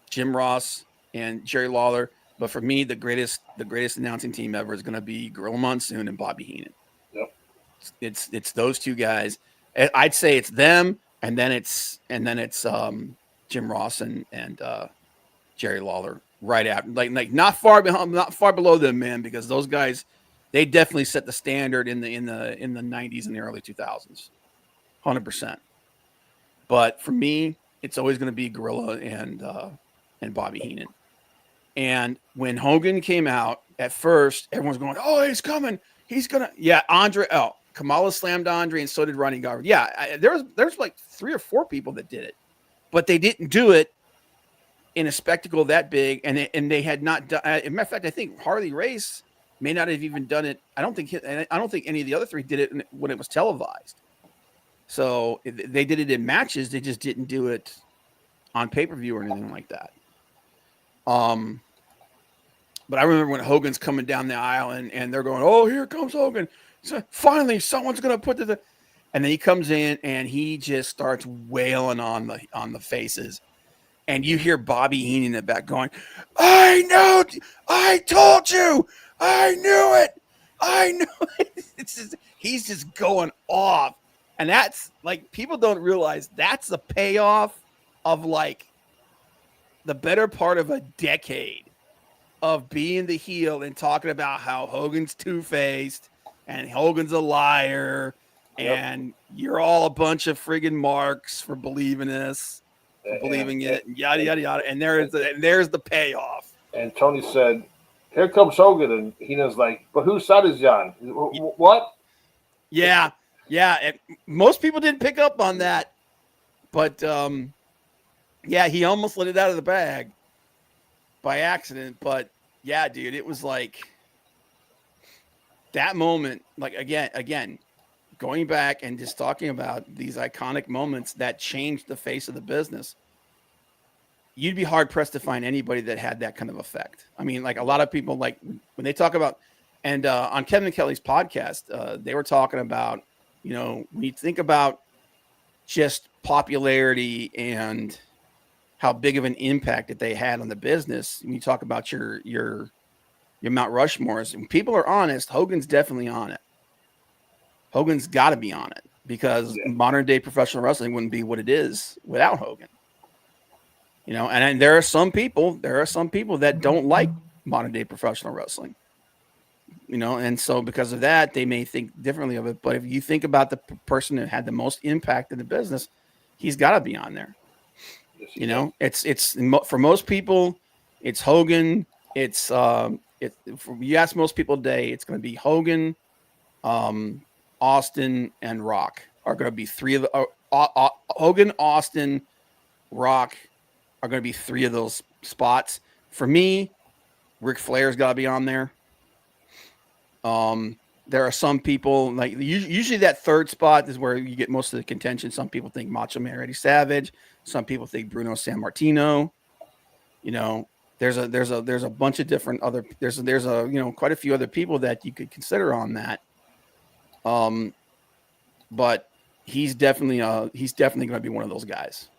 Jim Ross and Jerry Lawler, but for me, the greatest announcing team ever is going to be Gorilla Monsoon and Bobby Heenan. Yep. It's those two guys. I'd say it's them, and then it's Jim Ross and Jerry Lawler right after, like not far behind, not far below them, man, because those guys, they definitely set the standard in the 90s and the early 2000s, 100%. But for me, it's always going to be Gorilla and Bobby Heenan. And when Hogan came out, at first everyone's going, "Oh, he's coming, he's gonna." Yeah, Andre. Oh, Kamala slammed Andre, and so did Ronnie Garvin. Yeah, there's like 3 or 4 people that did it, but they didn't do it in a spectacle that big, and they had not done. As a matter of fact, I think Harley Race may not have even done it. I don't think any of the other 3 did it when it was televised. So they did it in matches. They just didn't do it on pay-per-view or anything like that. But I remember when Hogan's coming down the aisle and they're going, "Oh, here comes Hogan. So finally, someone's going to put the," and then he comes in and he just starts wailing on the faces. And you hear Bobby Heenan in the back going, "I know, I told you, I knew it, I knew it." He's just going off. And that's like, people don't realize that's the payoff of like the better part of a decade of being the heel and talking about how Hogan's two-faced and Hogan's a liar, and you're all a bunch of friggin' marks for believing this, for believing it, and yada yada yada. And there's the payoff. And Tony said, "Here comes Hogan," and Heenan's like, "But whose side is he on? What?" Yeah. Most people didn't pick up on that, but yeah, he almost let it out of the bag by accident. But yeah, dude, it was like that moment. Like again, going back and just talking about these iconic moments that changed the face of the business. You'd be hard pressed to find anybody that had that kind of effect. I mean, like a lot of people, like when they talk about, and on Kevin Kelly's podcast, they were talking about, you know, when you think about just popularity and how big of an impact that they had on the business, when you talk about your Mount Rushmores, when people are honest, Hogan's definitely on it. Hogan's got to be on it, because modern day professional wrestling wouldn't be what it is without Hogan. You know, and there are some people that don't like modern day professional wrestling. And so because of that, they may think differently of it. But if you think about the person that had the most impact in the business, he's got to be on there. Yes, It's for most people, it's Hogan. You ask most people today, it's going to be Hogan, Austin, and Rock are going to be three of the Hogan, Austin, Rock are going to be three of those spots. For me, Ric Flair's got to be on there. There are some people like usually that third spot is where you get most of the contention. Some people think Macho Man Randy Savage. Some people think Bruno Sammartino. There's a bunch of different other there's quite a few other people that you could consider on that. But he's definitely going to be one of those guys.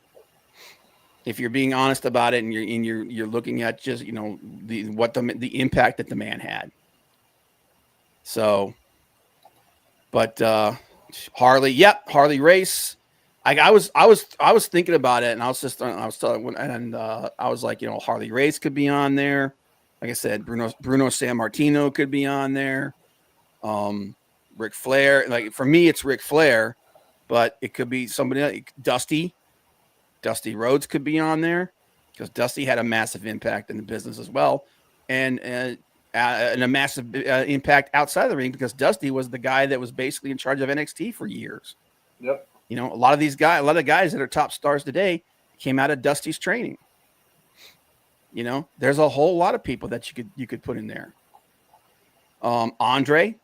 If you're being honest about it and you're looking at just the impact that the man had. So, but Harley Race. I was thinking about it, and I was like, Harley Race could be on there. Like I said, Bruno Sammartino could be on there. Ric Flair. Like for me, it's Ric Flair, but it could be somebody like Dusty Rhodes could be on there because Dusty had a massive impact in the business as well, and a massive impact outside of the ring because Dusty was the guy that was basically in charge of NXT for years. Yep. A lot of guys that are top stars today came out of Dusty's training. There's a whole lot of people that you could put in there. Andre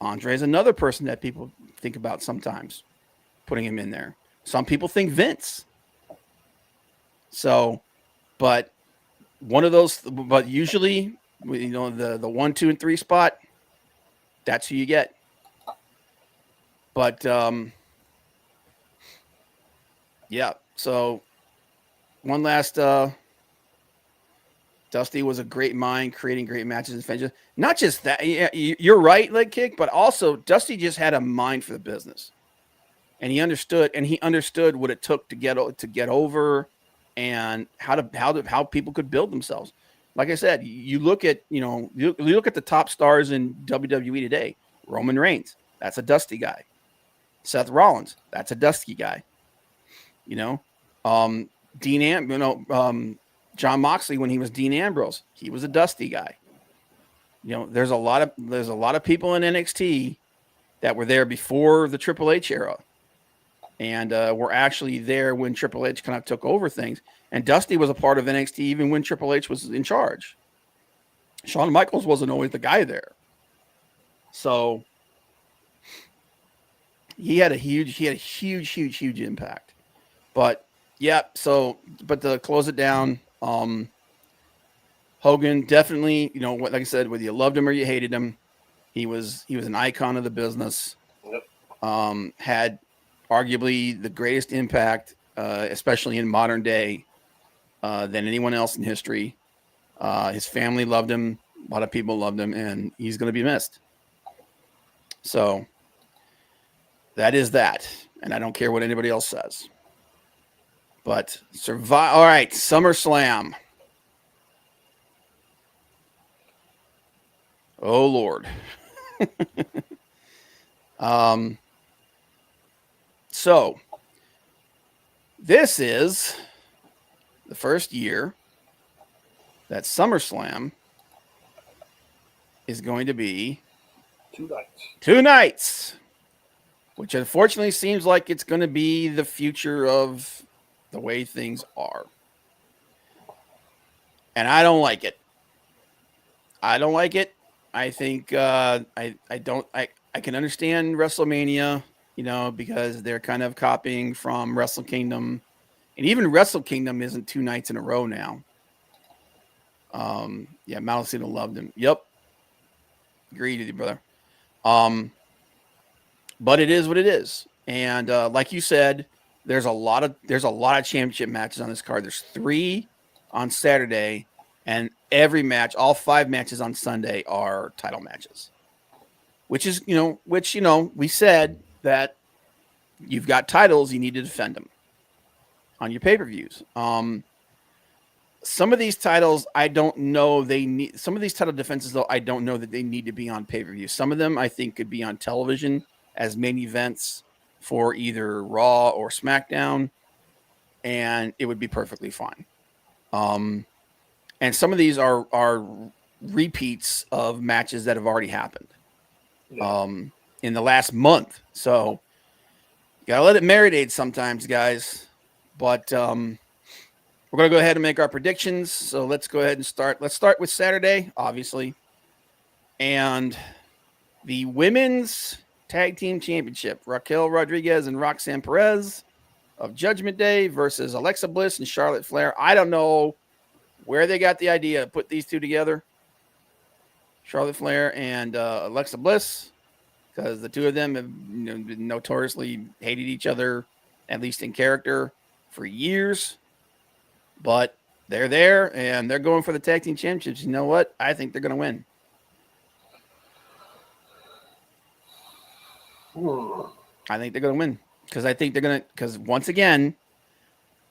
is another person that people think about sometimes putting him in there. Some people think Vince. So, but one of those, but usually, the 1, 2, and 3 spot, that's who you get. But, yeah. So one last, Dusty was a great mind creating great matches and finishes. Not just that, you're right, leg kick, but also Dusty just had a mind for the business, and he understood what it took to get over, and how people could build themselves. Like I said, you look at you look at the top stars in WWE today. Roman Reigns, that's a Dusty guy. Seth Rollins, that's a Dusty guy. John Moxley, when he was Dean Ambrose, he was a Dusty guy. There's a lot of people in NXT that were there before the Triple H era, and were actually there when Triple H kind of took over things. And Dusty was a part of NXT even when Triple H was in charge. Shawn Michaels wasn't always the guy there, so he had a huge impact. But yeah, but to close it down. Hogan definitely, like I said, whether you loved him or you hated him, he was an icon of the business. Yep. Had arguably the greatest impact, especially in modern day, than anyone else in history. His family loved him. A lot of people loved him, and he's going to be missed. So that is that. And I don't care what anybody else says. But survive. All right, SummerSlam. Oh Lord. So this is the first year that SummerSlam is going to be 2 nights. 2 nights, which unfortunately seems like it's going to be the future of the way things are. And I don't like it. I think I can understand WrestleMania, because they're kind of copying from Wrestle Kingdom, and even Wrestle Kingdom isn't 2 nights in a row now. Yeah, Malacino loved him. Yep. Agreed with you, brother. But it is what it is. And like you said, there's a lot of championship matches on this card. There's 3 on Saturday, and every match, all 5 matches on Sunday are title matches. Which is, we said that you've got titles, you need to defend them on your pay-per-views. some of these titles, I don't know they need. Some of these title defenses, though, I don't know that they need to be on pay-per-view. Some of them, I think, could be on television as main events for either Raw or SmackDown, and it would be perfectly fine. And some of these are repeats of matches that have already happened in the last month. So you gotta let it marinate sometimes, guys. But we're gonna go ahead and make our predictions. So let's go ahead and start. Let's start with Saturday, obviously, and the women's tag team championship: Raquel Rodriguez and Roxanne Perez of Judgment Day versus Alexa Bliss and Charlotte Flair. I don't know where they got the idea to put these two together, Charlotte Flair and Alexa Bliss, because the two of them have notoriously hated each other, at least in character, for years. But they're there, and they're going for the tag team championships. You know what? I think they're going to win. I think they're going to win because once again,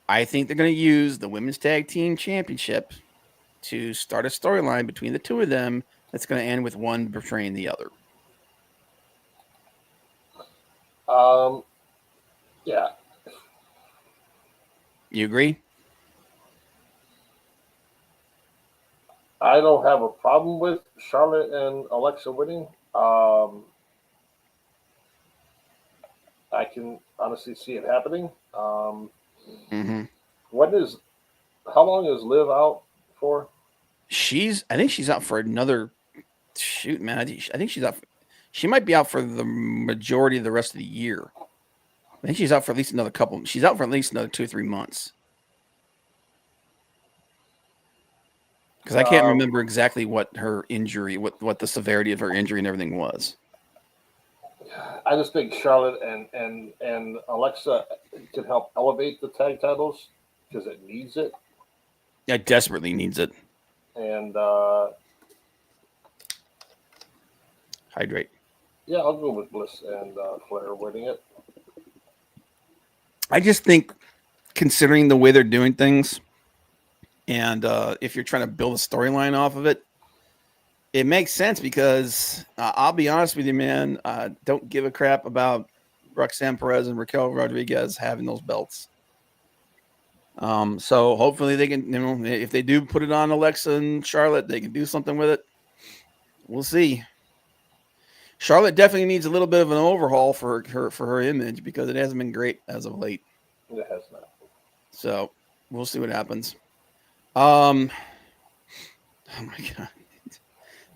I think they're going to use the women's tag team championship to start a storyline between the two of them that's going to end with one betraying the other. Yeah. You agree? I don't have a problem with Charlotte and Alexa winning. I can honestly see it happening. How long is Liv out for? I think she's out for another. Shoot, man, I think she's out. She might be out for the majority of the rest of the year. I think she's out for at least another couple. She's out for at least another 2 or 3 months. Because I can't remember exactly what her injury, what the severity of her injury and everything was. I just think Charlotte and Alexa can help elevate the tag titles because it needs it. Yeah, it desperately needs it. And hydrate. Yeah, I'll go with Bliss and Flair winning it. I just think, considering the way they're doing things, and if you're trying to build a storyline off of it, it makes sense because I'll be honest with you, man. Don't give a crap about Roxanne Perez and Raquel Rodriguez having those belts. So hopefully they can, if they do put it on Alexa and Charlotte, they can do something with it. We'll see. Charlotte definitely needs a little bit of an overhaul for her image because it hasn't been great as of late. It has not. So we'll see what happens. Oh my God.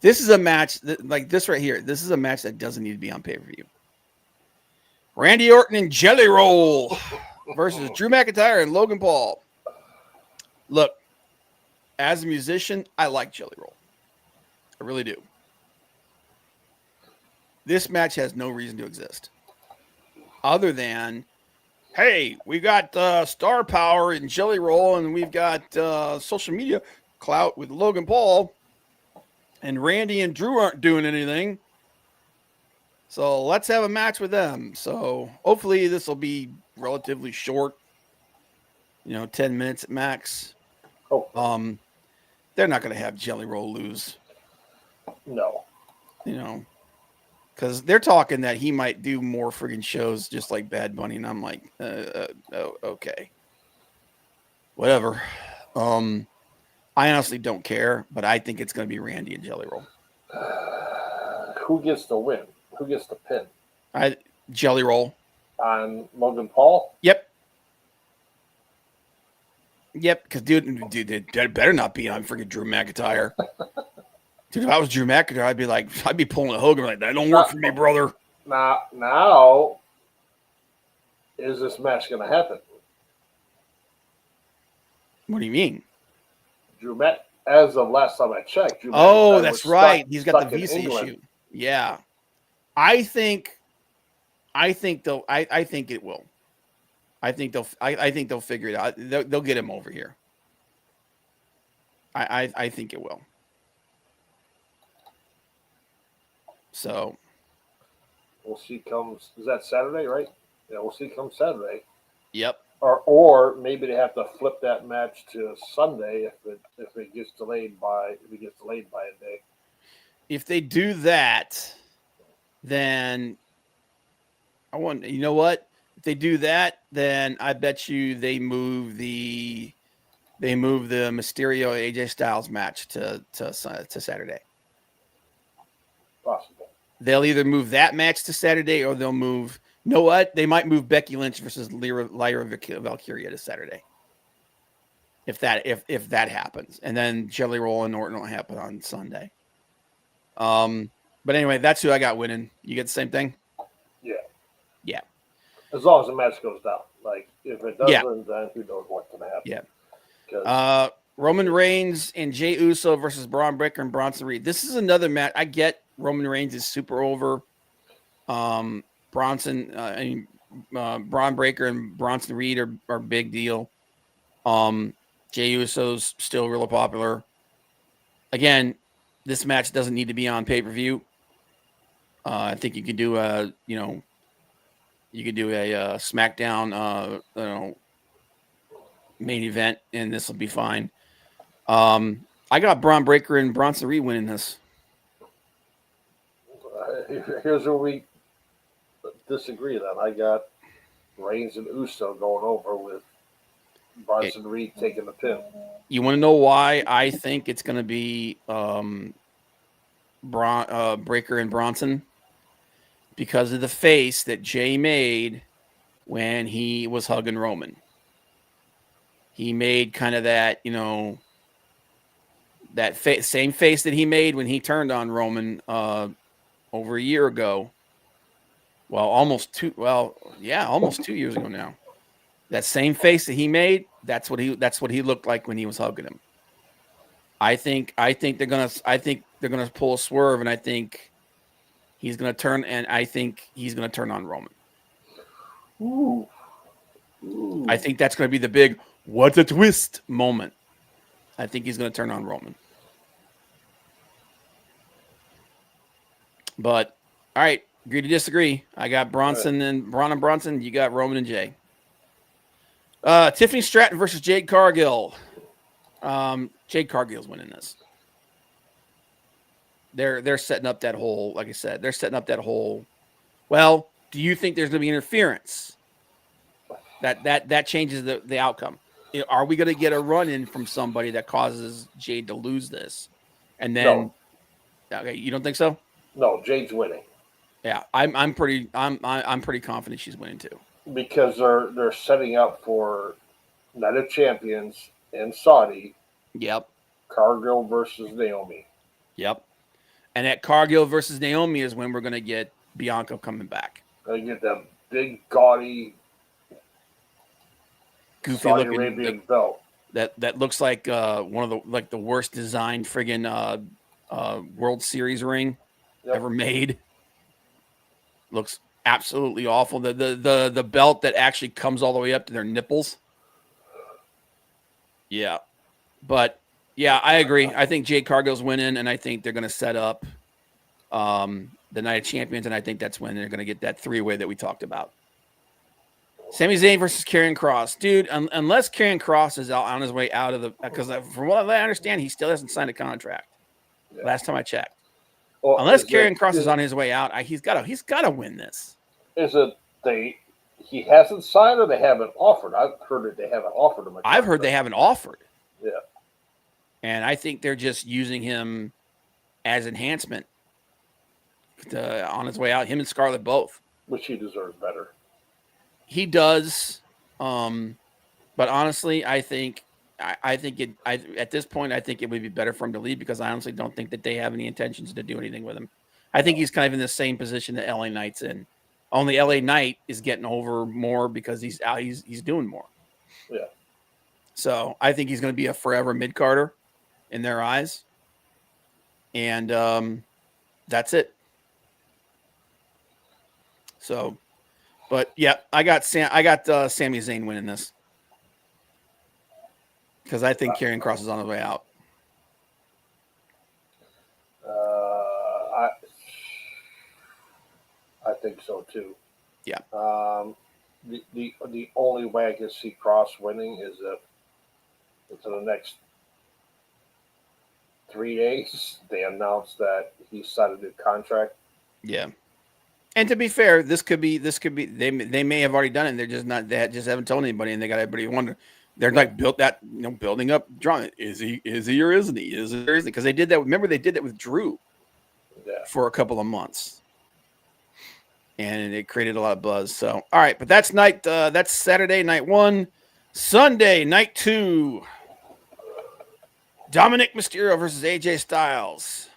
This is a match like this right here. This is a match that doesn't need to be on pay-per-view. Randy Orton and Jelly Roll versus Drew McIntyre and Logan Paul. Look, as a musician, I like Jelly Roll. I really do. This match has no reason to exist. Other than, hey, we got star power in Jelly Roll, and we've got social media clout with Logan Paul, and Randy and Drew aren't doing anything. So let's have a match with them. So hopefully this will be relatively short, 10 minutes at max. Oh. They're not going to have Jelly Roll lose. No. Because they're talking that he might do more friggin' shows just like Bad Bunny, and I'm like, okay, whatever. I honestly don't care, but I think it's going to be Randy and Jelly Roll. Who gets the win? Who gets the pin? Jelly Roll. On Logan Paul? Yep, because dude, that better not be on friggin' Drew McIntyre. Dude, if I was Drew McIntyre, I'd be pulling a Hogan like that. Don't work for me, brother. Now, is this match going to happen? What do you mean? As of last time I checked, Drew McIntyre that's right. He's got the visa issue. Yeah, I think they'll. I think it will. I think they'll figure it out. They'll get him over here. I think it will. So we'll see. Is that Saturday, right? Yeah, we'll see come Saturday. Yep. Or maybe they have to flip that match to Sunday if it gets delayed by a day. If they do that, then you know what? If they do that, then I bet you they move the Mysterio AJ Styles match to Saturday. Possible. They'll either move that match to Saturday or they'll move. You know what? They might move Becky Lynch versus Lyra Valkyria to Saturday. If that happens, and then Jelly Roll and Orton will happen on Sunday. But anyway, that's who I got winning. You get the same thing? Yeah. Yeah. As long as the match goes down. Like if it doesn't, Yeah. then who knows what's gonna happen. Yeah. Roman Reigns and Jey Uso versus Braun Breaker and Bronson Reed. This is another match. I get Roman Reigns is super over. Braun Breaker and Bronson Reed are big deal. Jey Uso's still really popular. Again, this match doesn't need to be on pay-per-view. I think you could do a SmackDown main event, and this will be fine. I got Braun Breaker and Bronson Reed winning this. Here's where we disagree. Then I got Reigns and Uso going over with Bronson Reed taking the pin. You want to know why I think it's going to be Breaker and Bronson? Because of the face that Jey made when he was hugging Roman. He made kind of that, that same face that he made when he turned on Roman over a year ago. Well, almost 2 years ago now. That same face that he made, that's what he looked like when he was hugging him. I think they're gonna pull a swerve, and I think he's gonna turn, and I think he's gonna turn on Roman. Ooh. I think that's gonna be the big "what a twist" moment. I think he's gonna turn on Roman. But all right, agree to disagree. I got Braun and Bronson. You got Roman and Jey. Tiffany Stratton versus Jade Cargill. Jade Cargill's winning this. They're setting up that whole, like I said, they're setting up that whole. Well, do you think there's going to be interference? That changes the outcome. Are we going to get a run in from somebody that causes Jade to lose this? And then, okay, you don't think so? No, Jade's winning. Yeah, I'm pretty confident she's winning too. Because they're setting up for Night of Champions in Saudi. Yep. Cargill versus Naomi. Yep. And at Cargill versus Naomi is when we're going to get Bianca coming back. They get that big, gaudy, goofy Saudi looking Arabian belt. That looks like one of the worst designed friggin' World Series ring ever made. Looks absolutely awful. The belt that actually comes all the way up to their nipples. Yeah. But yeah, I agree. I think Jade Cargill's winning, and I think they're going to set up the Night of Champions, and I think that's when they're going to get that three-way that we talked about. Sami Zayn versus Karrion Kross. Dude, unless Karrion Kross is on his way out of the – because from what I understand, he still hasn't signed a contract. Yeah. Last time I checked. Well, unless Karrion Kross is on his way out, he's got to win this. Is it he hasn't signed or they haven't offered? I've heard that they haven't offered him a contract. I've heard they haven't offered. Yeah. And I think they're just using him as enhancement on his way out. Him and Scarlett both. Which he deserves better. He does. But honestly, I think at this point, I think it would be better for him to leave because I honestly don't think that they have any intentions to do anything with him. I think he's kind of in the same position that LA Knight's in. Only LA Knight is getting over more because he's doing more. Yeah. So I think he's going to be a forever mid-carder in their eyes. And that's it. So, but yeah, I got Sami Zayn winning this. Because I think Karrion Kross is on his way out. I think so too. Yeah. the only way I can see Cross winning is if within the next 3 days they announce that he signed a new contract. Yeah. And to be fair, this could be they may have already done it. They're just not they just haven't told anybody, and they got everybody wondering. They're like building up drama. Is he or isn't he? Is it or isn't he? Because they did that. Remember they did that with Drew Yeah. for a couple of months, and it created a lot of buzz. So all right, but that's Saturday night 1, Sunday night 2. Dominic Mysterio versus AJ Styles.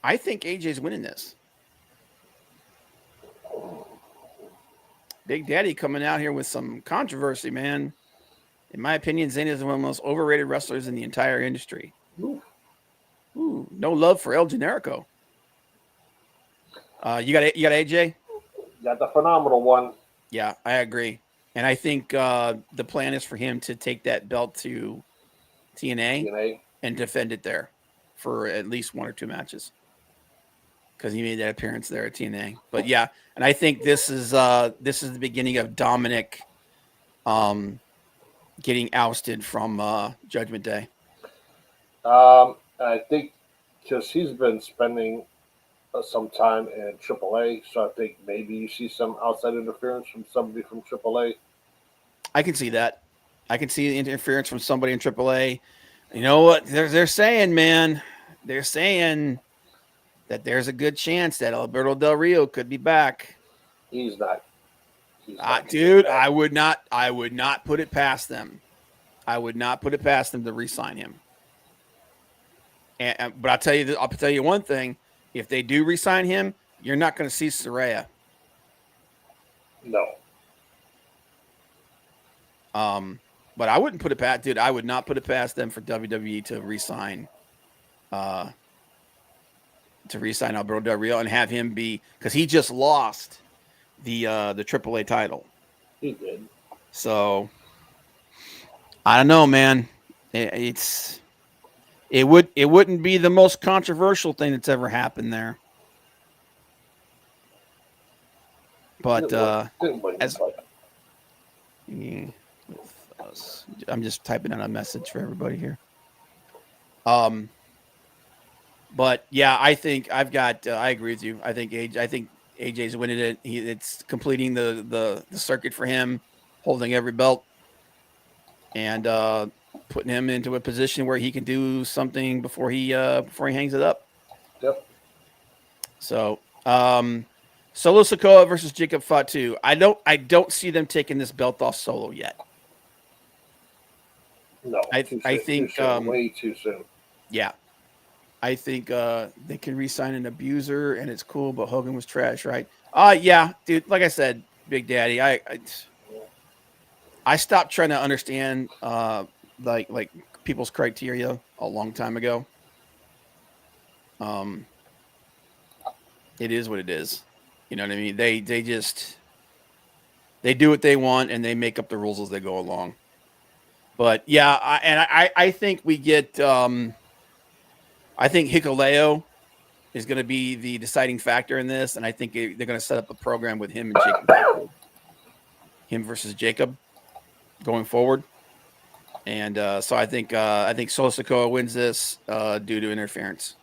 I think AJ's winning this. Big Daddy coming out here with some controversy, man. In my opinion, Zayn is one of the most overrated wrestlers in the entire industry. Ooh, no love for El Generico. You got AJ? Got the phenomenal one. Yeah, I agree. And I think the plan is for him to take that belt to TNA and defend it there for at least 1 or 2 matches. Because he made that appearance there at TNA. But yeah, and I think this is the beginning of Dominic getting ousted from Judgment Day. I think because he's been spending some time in AAA, so I think maybe you see some outside interference from somebody from AAA. I can see that. I can see the interference from somebody in AAA. You know what they're saying, man? They're saying that there's a good chance that Alberto Del Rio could be back. He's not. Dude, I would not put it past them. I would not put it past them to re-sign him. But I'll tell you one thing: if they do re-sign him, you're not going to see Saraya. No. But I wouldn't put it past, dude. I would not put it past them for WWE to re-sign Alberto Del Rio and have him be, because he just lost the AAA title. He did. So I don't know, man. It wouldn't be the most controversial thing that's ever happened there. But I'm just typing out a message for everybody here. But yeah, I think I agree with you. I think AJ's winning it. It's completing the circuit for him, holding every belt, and putting him into a position where he can do something before he hangs it up. Yep. So, Solo Sikoa versus Jacob Fatu. I don't see them taking this belt off Solo yet. No, I think way too soon. Yeah, I think they can re-sign an abuser and it's cool, but Hogan was trash, right? Yeah, dude. Like I said, Big Daddy, I stopped trying to understand like people's criteria a long time ago. It is what it is. You know what I mean? They do what they want and they make up the rules as they go along. But yeah, I think we get. I think Hikuleo is going to be the deciding factor in this, and I think they're going to set up a program with him and Jacob, him versus Jacob, going forward. And so I think Solo Sikoa wins this due to interference.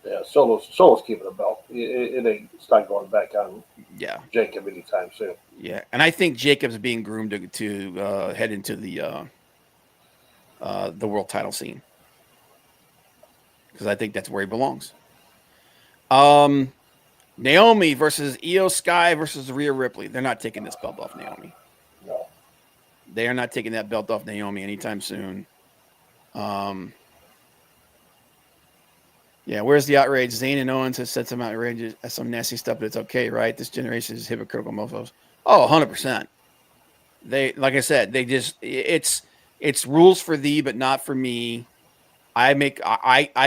Yeah, Solo's keeping the belt. It's not going back on. Yeah, Jacob anytime soon. Yeah, and I think Jacob's being groomed to head into the world title scene because I think that's where he belongs. Naomi versus Io Sky versus Rhea Ripley. They're not taking this belt off Naomi. No, they are not taking that belt off Naomi anytime soon. Yeah, where's the outrage? Zayn and Owens has said some outrageous, some nasty stuff, but it's okay, right? This generation is hypocritical mofos. Oh, 100%. They, like I said, they just, it's rules for thee, but not for me. I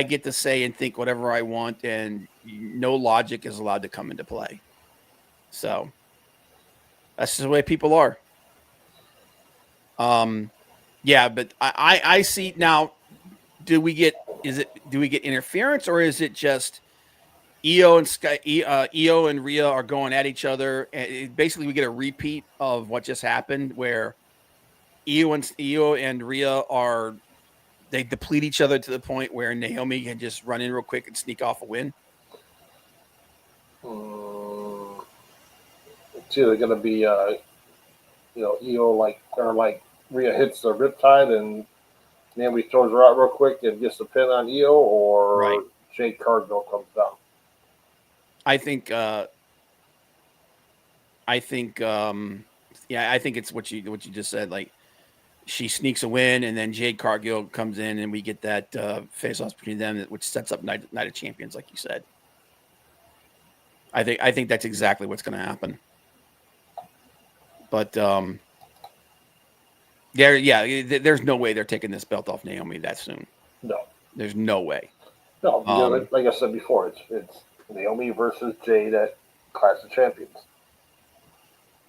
get to say and think whatever I want, and no logic is allowed to come into play. So that's just the way people are. Yeah, but I see now. Do we get interference, or is it just Io and Rhea are going at each other, and basically we get a repeat of what just happened, where Io and Rhea they deplete each other to the point where Naomi can just run in real quick and sneak off a win. It's either going to be, Io like Rhea hits the riptide and Naomi throws her out real quick and gets the pin on Io, or Right. Jade Cargill comes down. I think it's what you just said. Like, she sneaks a win, and then Jade Cargill comes in, and we get that face-off between them, which sets up Night of Champions, like you said. I think that's exactly what's going to happen. But there's no way they're taking this belt off Naomi that soon. No, there's no way. No, because like I said before, it's Naomi versus Jade at Clash of Champions,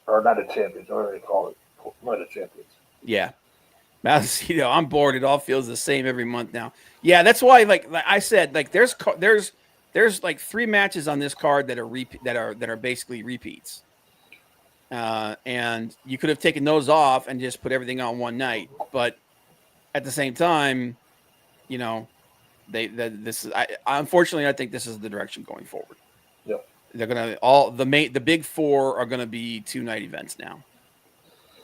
or Night of Champions, whatever they call it, Night of Champions. Yeah. I'm bored. It all feels the same every month now. Yeah, that's why. Like I said, like there's like 3 matches on this card that are basically repeats, and you could have taken those off and just put everything on one night. But at the same time, unfortunately, I think this is the direction going forward. Yep. They're gonna the big 4 are gonna be 2-night events now,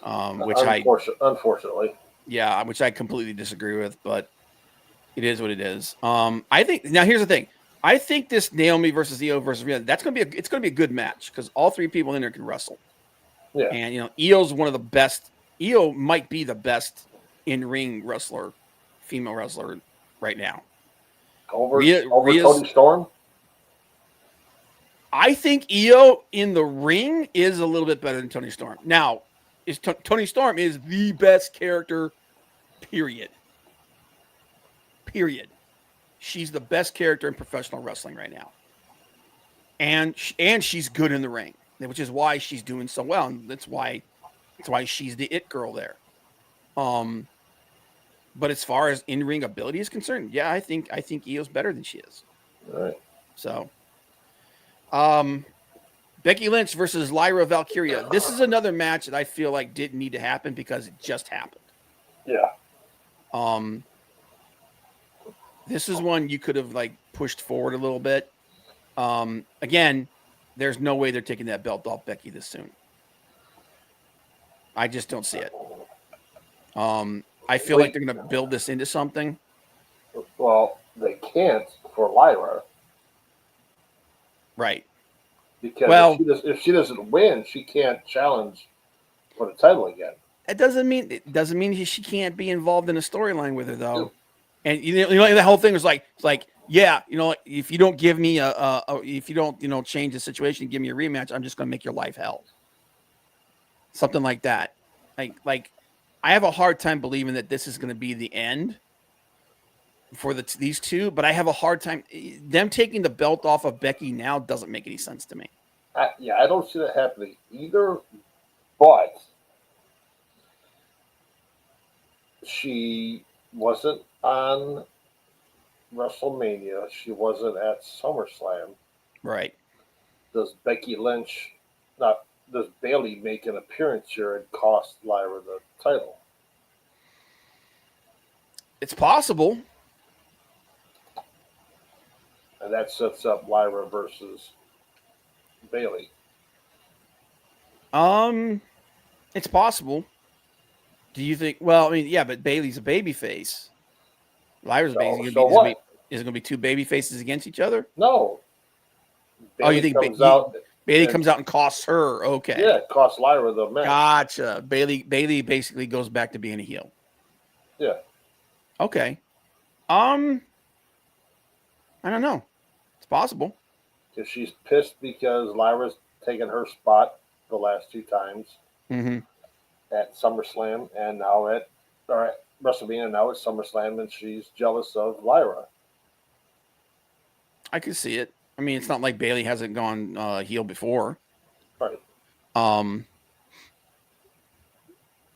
unfortunately. Yeah, which I completely disagree with, but it is what it is. I think now here's the thing. I think this Naomi versus Io versus Rhea, it's gonna be a good match because all 3 people in there can wrestle. Yeah, and Io's one of the best. Io might be the best in-ring female wrestler right now. Over Toni Storm. I think Io in the ring is a little bit better than Toni Storm. Now, Toni Storm is the best character, period. She's the best character in professional wrestling right now. And she's good in the ring, which is why she's doing so well. And that's why she's the it girl there. But as far as in-ring ability is concerned, yeah, I think Io's better than she is. All right. So, Becky Lynch versus Lyra Valkyria. This is another match that I feel like didn't need to happen because it just happened. Yeah. This is one you could have like pushed forward a little bit. Again, there's no way they're taking that belt off Becky this soon. I just don't see it. I feel like they're going to build this into something. Well, they can't for Lyra. Right. Because if she doesn't win, she can't challenge for the title again. It doesn't mean she can't be involved in a storyline with her though. And the whole thing was like if you don't give me if you don't change the situation, give me a rematch, I'm just going to make your life hell. Something like that. Like I have a hard time believing that this is going to be the end for these 2, but I have a hard time. Them taking the belt off of Becky now doesn't make any sense to me. I don't see that happening either, but she wasn't on WrestleMania. She wasn't at SummerSlam. Right. Does Bayley make an appearance here and cost Lyra the title? It's possible. And that sets up Lyra versus Bayley. It's possible. Do you think? Well, I mean, yeah, but Bayley's a baby face. Lyra's basically is it going to be 2 baby faces against each other? No. Bayley you think Bayley comes out and costs her? Okay. Yeah, it costs Lyra the match. Gotcha. Bayley basically goes back to being a heel. Yeah. Okay. I don't know. It's possible. Because she's pissed because Lyra's taken her spot the last 2 times at SummerSlam and now at WrestleMania, now at SummerSlam, and she's jealous of Lyra. I could see it. I mean, it's not like Bayley hasn't gone heel before. Right.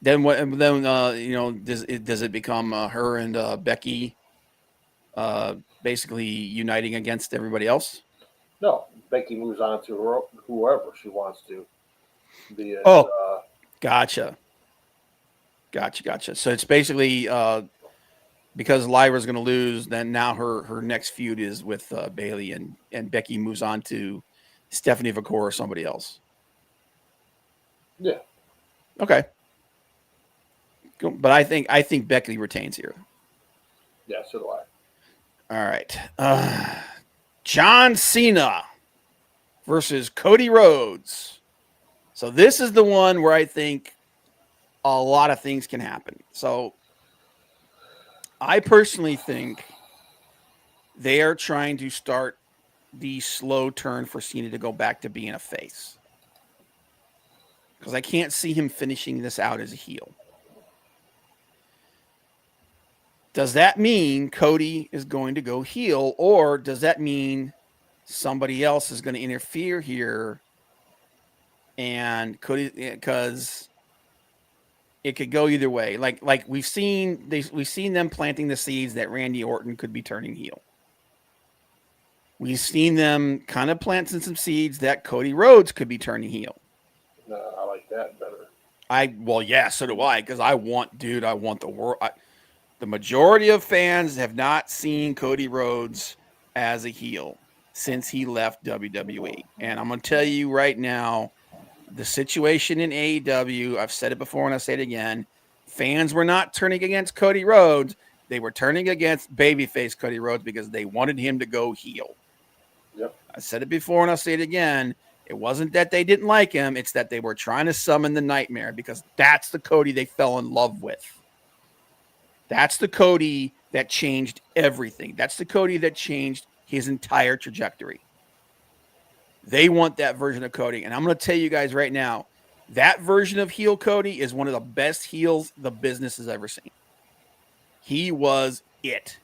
Then what? Then does it become her and Becky basically uniting against everybody else? No, Becky moves on to whoever she wants to. Be it, Oh, gotcha. So it's basically because Lyra's going to lose, then now her next feud is with Bailey, and Becky moves on to Stephanie Vacore or somebody else. yeah, Okay, cool. But I think Becky retains here. yeah, so do I. All right, John Cena versus Cody Rhodes. So this is the one where I think a lot of things can happen. So I personally think they are trying to start the slow turn for Cena to go back to being a face. Because I can't see him finishing this out as a heel. Does that mean Cody is going to go heel, or does that mean somebody else is going to interfere here? And Cody, because it could go either way. Like we've seen them planting the seeds that Randy Orton could be turning heel. We've seen them kind of planting some seeds that Cody Rhodes could be turning heel. I like that better. So do I, because I want the world. The majority of fans have not seen Cody Rhodes as a heel since he left WWE. And I'm going to tell you right now, the situation in AEW, I've said it before and I'll say it again, fans were not turning against Cody Rhodes. They were turning against babyface Cody Rhodes because they wanted him to go heel. Yep. I said it before and I'll say it again. It wasn't that they didn't like him. It's that they were trying to summon the nightmare because that's the Cody they fell in love with. That's the Cody that changed everything. That's the Cody that changed his entire trajectory. They want that version of Cody. And I'm going to tell you guys right now, that version of heel Cody is one of the best heels the business has ever seen. He was it.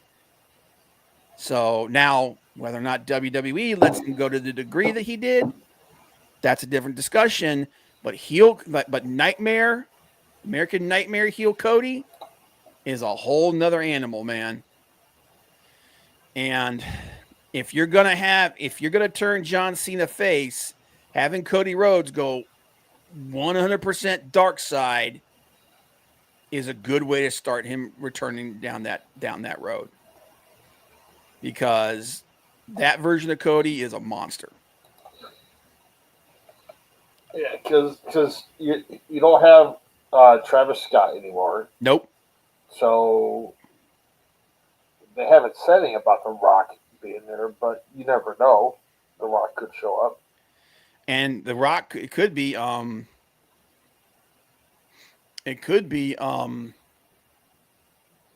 So now, whether or not WWE lets him go to the degree that he did, that's a different discussion. But Nightmare, American Nightmare heel Cody is a whole nother animal, man. And if you're gonna turn John Cena face, having Cody Rhodes go 100% dark side is a good way to start him returning down that road. Because that version of Cody is a monster. Yeah, because you don't have Travis Scott anymore. Nope. So they haven't said anything about The Rock being there, but you never know. The Rock could show up. And The Rock, it could be The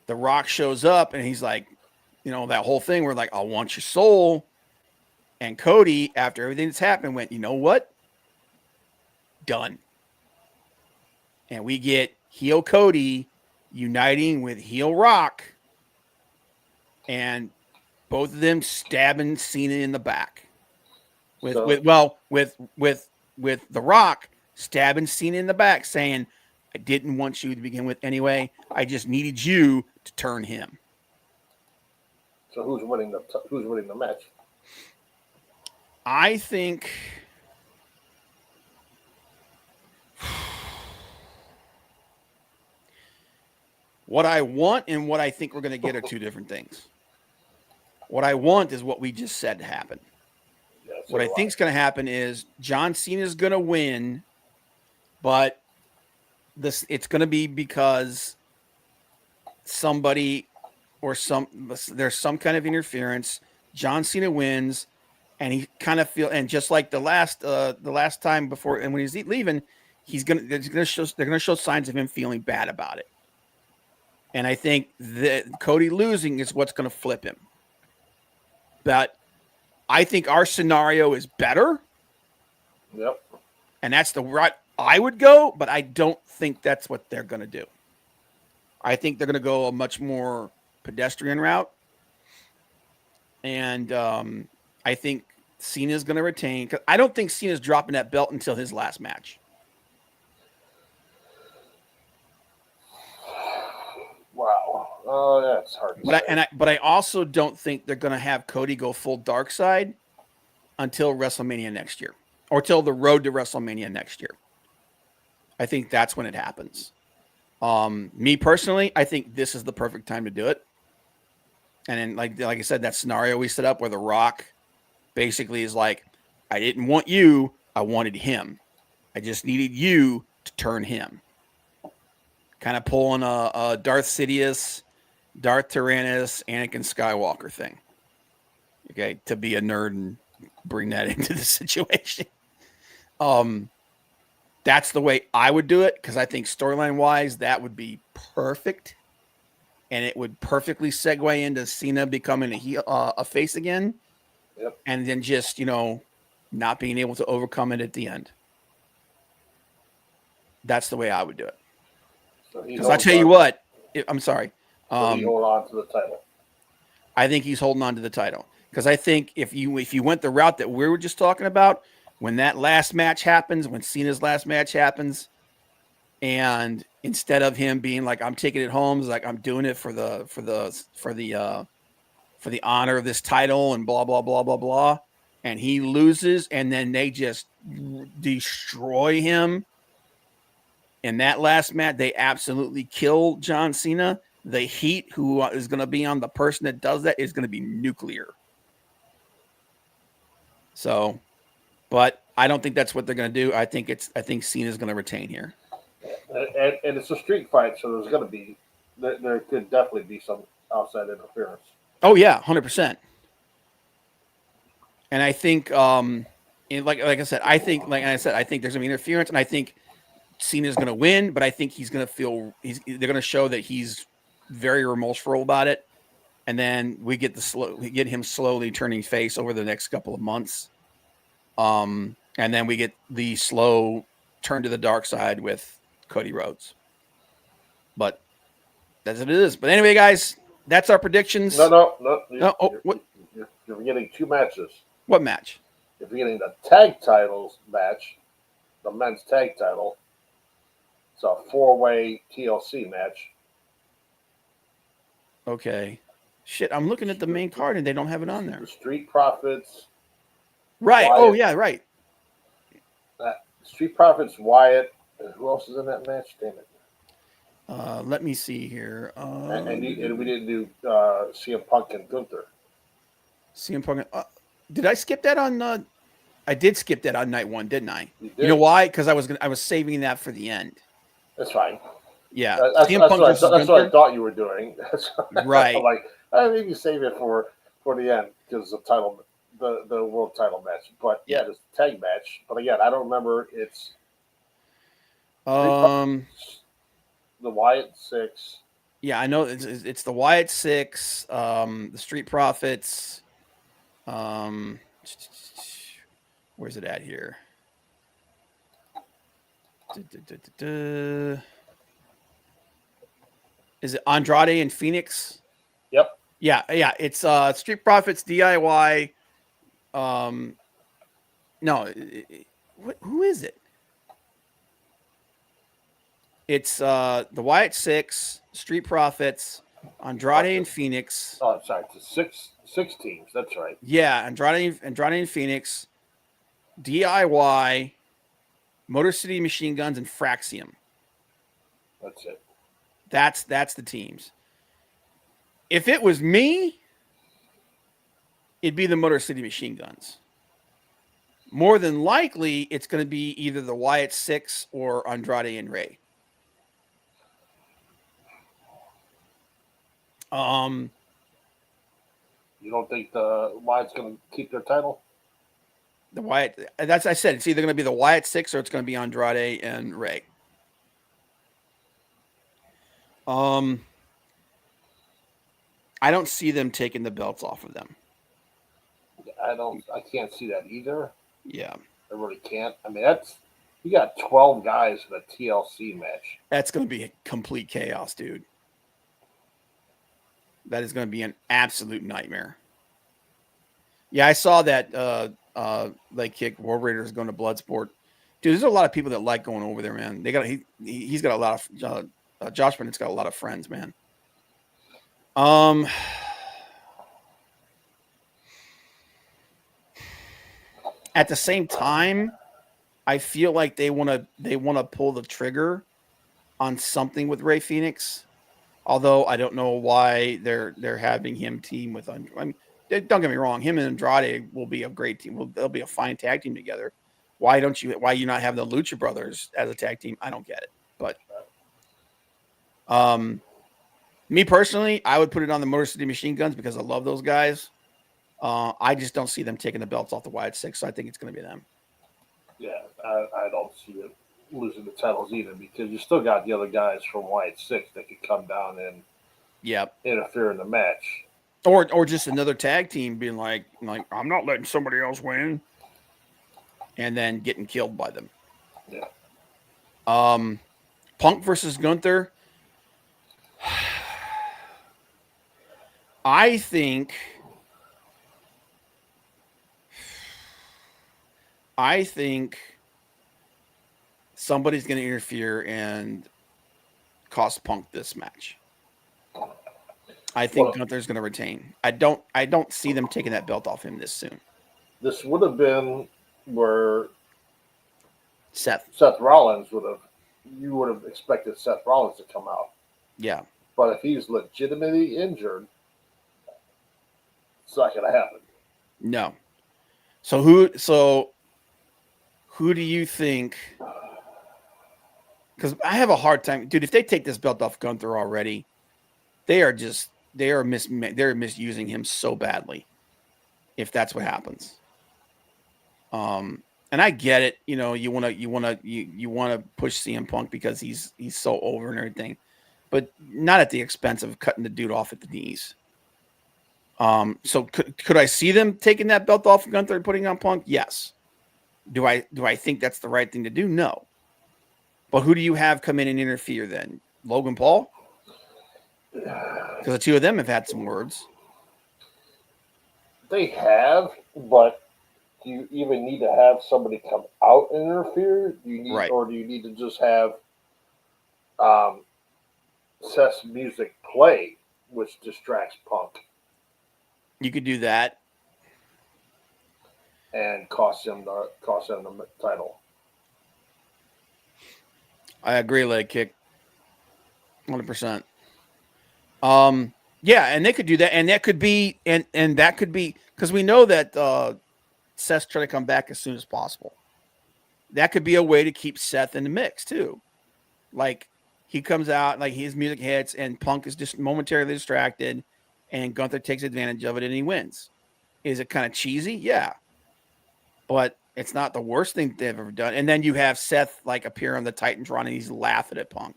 Rock shows up and he's like, that whole thing where like, I want your soul. And Cody, after everything that's happened, went, you know what? Done. And we get heel Cody uniting with heel Rock, and both of them stabbing Cena in the back. With The Rock stabbing Cena in the back, saying, I didn't want you to begin with anyway. I just needed you to turn him. So who's winning the match? I think what I want and what I think we're going to get are two different things. What I want is what we just said to happen. Yeah, so what I think is going to happen is John Cena is going to win, but it's going to be because somebody there's some kind of interference. John Cena wins, and he kind of and just like the last time before, and when he's leaving, they're going to show signs of him feeling bad about it. And I think that Cody losing is what's going to flip him. But I think our scenario is better. Yep. And that's the route I would go, but I don't think that's what they're going to do. I think they're going to go a much more pedestrian route. And I think Cena's going to retain. Cause I don't think Cena's dropping that belt until his last match. Wow. Oh, that's hard to say. But I also don't think they're going to have Cody go full dark side until WrestleMania next year, or till the road to WrestleMania next year. I think that's when it happens. Me personally, I think this is the perfect time to do it. And then, like I said, that scenario we set up where The Rock basically is like, I didn't want you, I wanted him. I just needed you to turn him. Kind of pulling a Darth Sidious, Darth Tyrannus, Anakin Skywalker thing. Okay, to be a nerd and bring that into the situation. That's the way I would do it, because I think storyline wise, that would be perfect. And it would perfectly segue into Cena becoming a face again. Yep. And then just, not being able to overcome it at the end. That's the way I would do it. Because I'll tell you what, I'm sorry. He hold on to the title. I think he's holding on to the title. Because I think if you went the route that we were just talking about, when that last match happens, when Cena's last match happens, and instead of him being like, I'm taking it home, it's like, I'm doing it for the honor of this title and blah, blah, blah, blah, blah. And he loses, and then they just destroy him. In that last match, they absolutely kill John Cena. The heat who is going to be on the person that does that is going to be nuclear. So, but I don't think that's what they're going to do. I think Cena's going to retain here. And it's a street fight, so there's going to be, there could definitely be some outside interference. Oh yeah, 100%. And I think, like I said, I think there's going to be interference, and I think Cena's going to win, but I think he's going to they're going to show that he's very remorseful about it, and then we get him slowly turning face over the next couple of months, and then we get the slow turn to the dark side with Cody Rhodes. But that's what it is. But anyway, guys, that's our predictions. No. What? You're getting two matches. What match? If you're getting the tag titles match, the men's tag title, it's a 4-way TLC match. Okay. Shit, I'm looking at the main card and they don't have it on there. The Street Profits. Right. Wyatt, oh, yeah, right. Street Profits, Wyatt. And who else is in that match? Damn it. Let me see here. And we didn't do CM Punk and Gunther. CM Punk. Did I skip that on? I did skip that on night one, didn't I? You know why? Because I was saving that for the end. That's fine. Yeah, that's what I thought you were doing. Right. I'm like, maybe save it for the end because the world title match. But yeah, this tag match. But again, I don't remember. It's the Wyatt 6. Yeah, I know it's the Wyatt 6. The Street Profits. Where's it at here? Is it Andrade and Phoenix? Yep. Yeah. It's Street Profits, DIY. No, who is it? It's the Wyatt 6, Street Profits, Andrade and Phoenix. Oh, I'm sorry. It's six teams. That's right. Yeah, Andrade and Phoenix, DIY, Motor City Machine Guns, and Fraxium. That's it. That's the teams. If it was me, it'd be the Motor City Machine Guns. More than likely, it's going to be either the Wyatt 6 or Andrade and Ray. You don't think the Wyatt's going to keep their title? The Wyatt, that's I said. It's either going to be the Wyatt 6 or it's going to be Andrade and Ray. I don't see them taking the belts off of them. I can't see that either. Yeah. I really can't. I mean, you got 12 guys in a TLC match. That's going to be complete chaos, dude. That is going to be an absolute nightmare. Yeah, I saw that leg kick. War Raiders going to Bloodsport. Dude, there's a lot of people that like going over there, man. He's got a lot of Josh Bennett's got a lot of friends, man. At the same time, I feel like they want to pull the trigger on something with Ray Phoenix. Although I don't know why they're having him team with. I mean, don't get me wrong, him and Andrade will be a great team. They'll be a fine tag team together. Why you not have the Lucha Brothers as a tag team? I don't get it. But me personally, I would put it on the Motor City Machine Guns because I love those guys. I just don't see them taking the belts off the Wyatt Six, so I think it's going to be them. Yeah, I don't see it losing the titles either because you still got the other guys from Wyatt Six that could come down and interfere in the match. Or just another tag team being like I'm not letting somebody else win, and then getting killed by them. Yeah. Punk versus Gunther. I think somebody's going to interfere and cost Punk this match. I think Gunther's going to retain. I don't see them taking that belt off him this soon. This would have been where Seth Rollins you would have expected Seth Rollins to come out. Yeah. But if he's legitimately injured, it's not going to happen. No. So who do you think? Because I have a hard time, dude. If they take this belt off Gunther already, they're misusing him so badly. If that's what happens, and I get it. You know, you want to push CM Punk because he's so over and everything, but not at the expense of cutting the dude off at the knees. So could I see them taking that belt off of Gunther and putting it on Punk? Yes. Do I think that's the right thing to do? No. But who do you have come in and interfere then? Logan Paul? Because the two of them have had some words. They have, but do you even need to have somebody come out and interfere? Or do you need to just have Seth's music play, which distracts Punk? You could do that and cost him the title. I agree, leg kick. 100%. Yeah, and they could do that, and that could be, and that could be because we know that Seth's trying to come back as soon as possible. That could be a way to keep Seth in the mix too. Like he comes out, like his music hits, and Punk is just momentarily distracted, and Gunther takes advantage of it, and he wins. Is it kind of cheesy? Yeah, but it's not the worst thing they've ever done. And then you have Seth like appear on the Titantron, and he's laughing at Punk.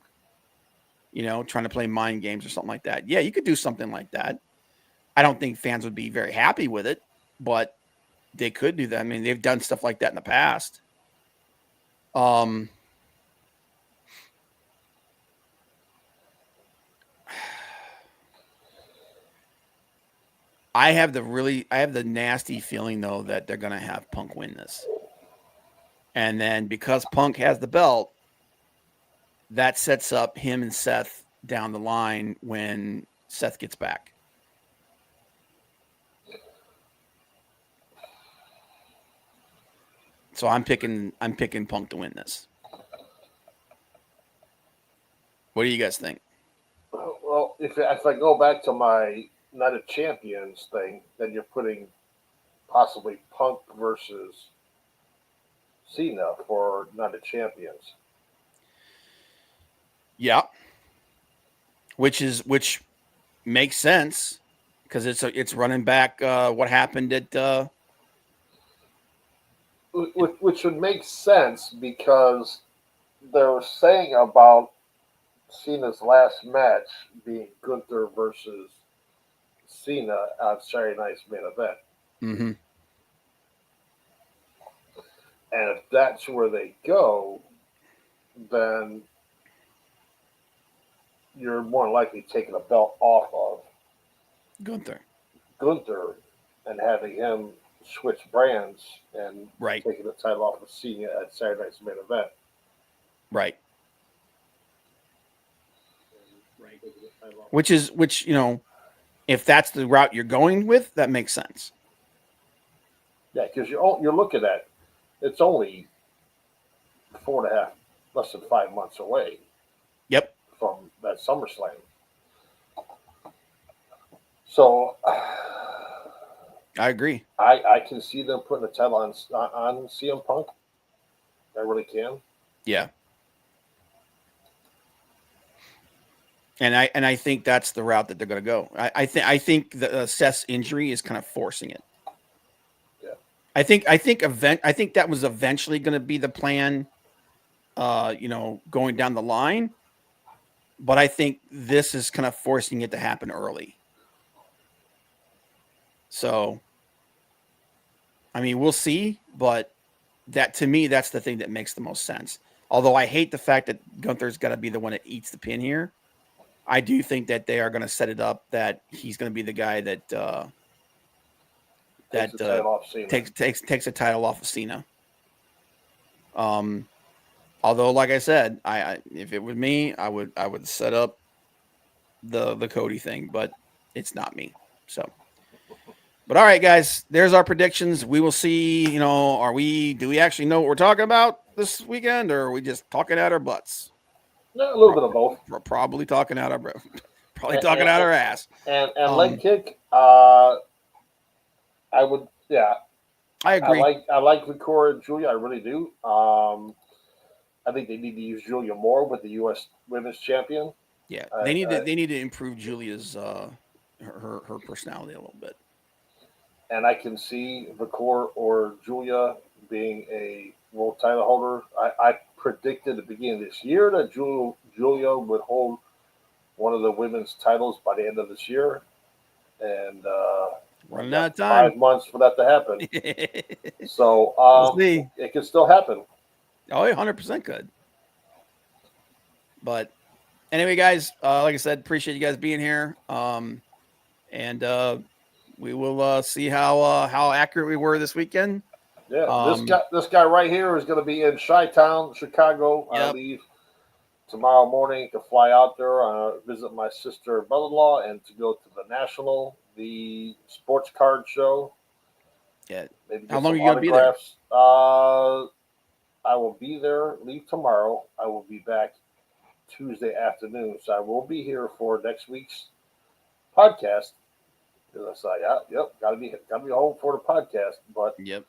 You know, trying to play mind games or something like that. Yeah, you could do something like that. I don't think fans would be very happy with it, but they could do that. I mean, they've done stuff like that in the past. I have the nasty feeling though that they're going to have Punk win this. And then because Punk has the belt, that sets up him and Seth down the line when Seth gets back. So I'm picking Punk to win this. What do you guys think? Well, if I go back to my Night of Champions thing, then you're putting possibly Punk versus Cena for Night of Champions. Yeah, which makes sense because it's running back what happened at. Which would make sense because they were saying about Cena's last match being Gunther versus Cena on Saturday night's main event. Mm-hmm. And if that's where they go, then you're more likely taking a belt off of Gunther and having him switch brands and right. taking the title off of Cena at Saturday night's main event. Right. Which you know, if that's the route you're going with, that makes sense. Yeah, because you're looking at it's only 4.5, less than 5 months away Yep. from that SummerSlam. So I agree. I can see them putting a title on CM Punk. I really can. Yeah. And I think that's the route that they're going to go. I think the Seth's injury is kind of forcing it. Yeah. I think that was eventually going to be the plan, going down the line. But I think this is kind of forcing it to happen early. So, I mean, we'll see, but that to me, that's the thing that makes the most sense. Although I hate the fact that Gunther's got to be the one that eats the pin here. I do think that they are going to set it up that he's going to be the guy that Takes the title off Cena. takes a title off of Cena. Although, like I said, I if it was me, I would set up the Cody thing, but it's not me. So, but all right, guys, there's our predictions. We will see. Do we actually know what we're talking about this weekend, or are we just talking out our butts? Yeah, a little bit of both. We're probably talking out our ass. And leg kick. I would, yeah. I agree. I like Victoria and Julia. I really do. I think they need to use Julia more with the U.S. Women's Champion. Yeah, they need to improve Julia's her personality a little bit. And I can see Vicor or Julia being a world title holder. I predicted at the beginning of this year that Julia would hold one of the women's titles by the end of this year. And running out of time. 5 months for that to happen. So we'll see. It could still happen. Oh, 100% could. But anyway, guys, like I said, appreciate you guys being here. And we will see how accurate we were this weekend. Yeah, this guy right here is going to be in Chi-Town, Chicago. Yep. I leave tomorrow morning to fly out there, visit my sister brother-in-law, and to go to the National, the sports card show. Yeah. Maybe how long are you going to be there? I will be there, leave tomorrow. I will be back Tuesday afternoon. So I will be here for next week's podcast. So gotta be home for the podcast. But yep.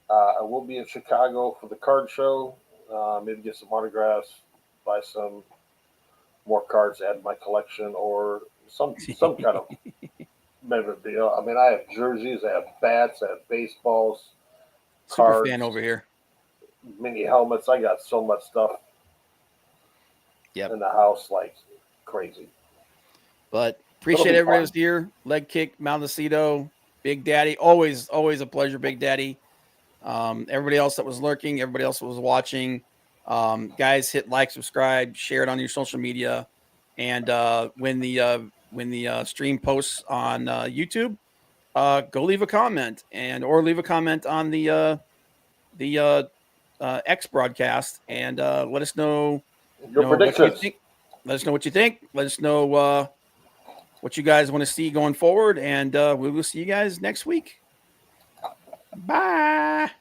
I will be in Chicago for the card show. Maybe get some autographs, buy some more cards to add to my collection, or some kind of memorabilia. I mean, I have jerseys, I have bats, I have baseballs, Super cards, fan over here. mini helmets. I got so much stuff in the house like crazy. But appreciate everybody who's here. Leg kick, Maldacito, Big Daddy. Always a pleasure, Big Daddy. Everybody else that was lurking, everybody else that was watching. Guys, hit like, subscribe, share it on your social media. And when the stream posts on YouTube, go leave a comment or leave a comment on the X broadcast and let us know your predictions. What you think. Let us know what you think. Let us know what you guys want to see going forward, and we will see you guys next week. Bye.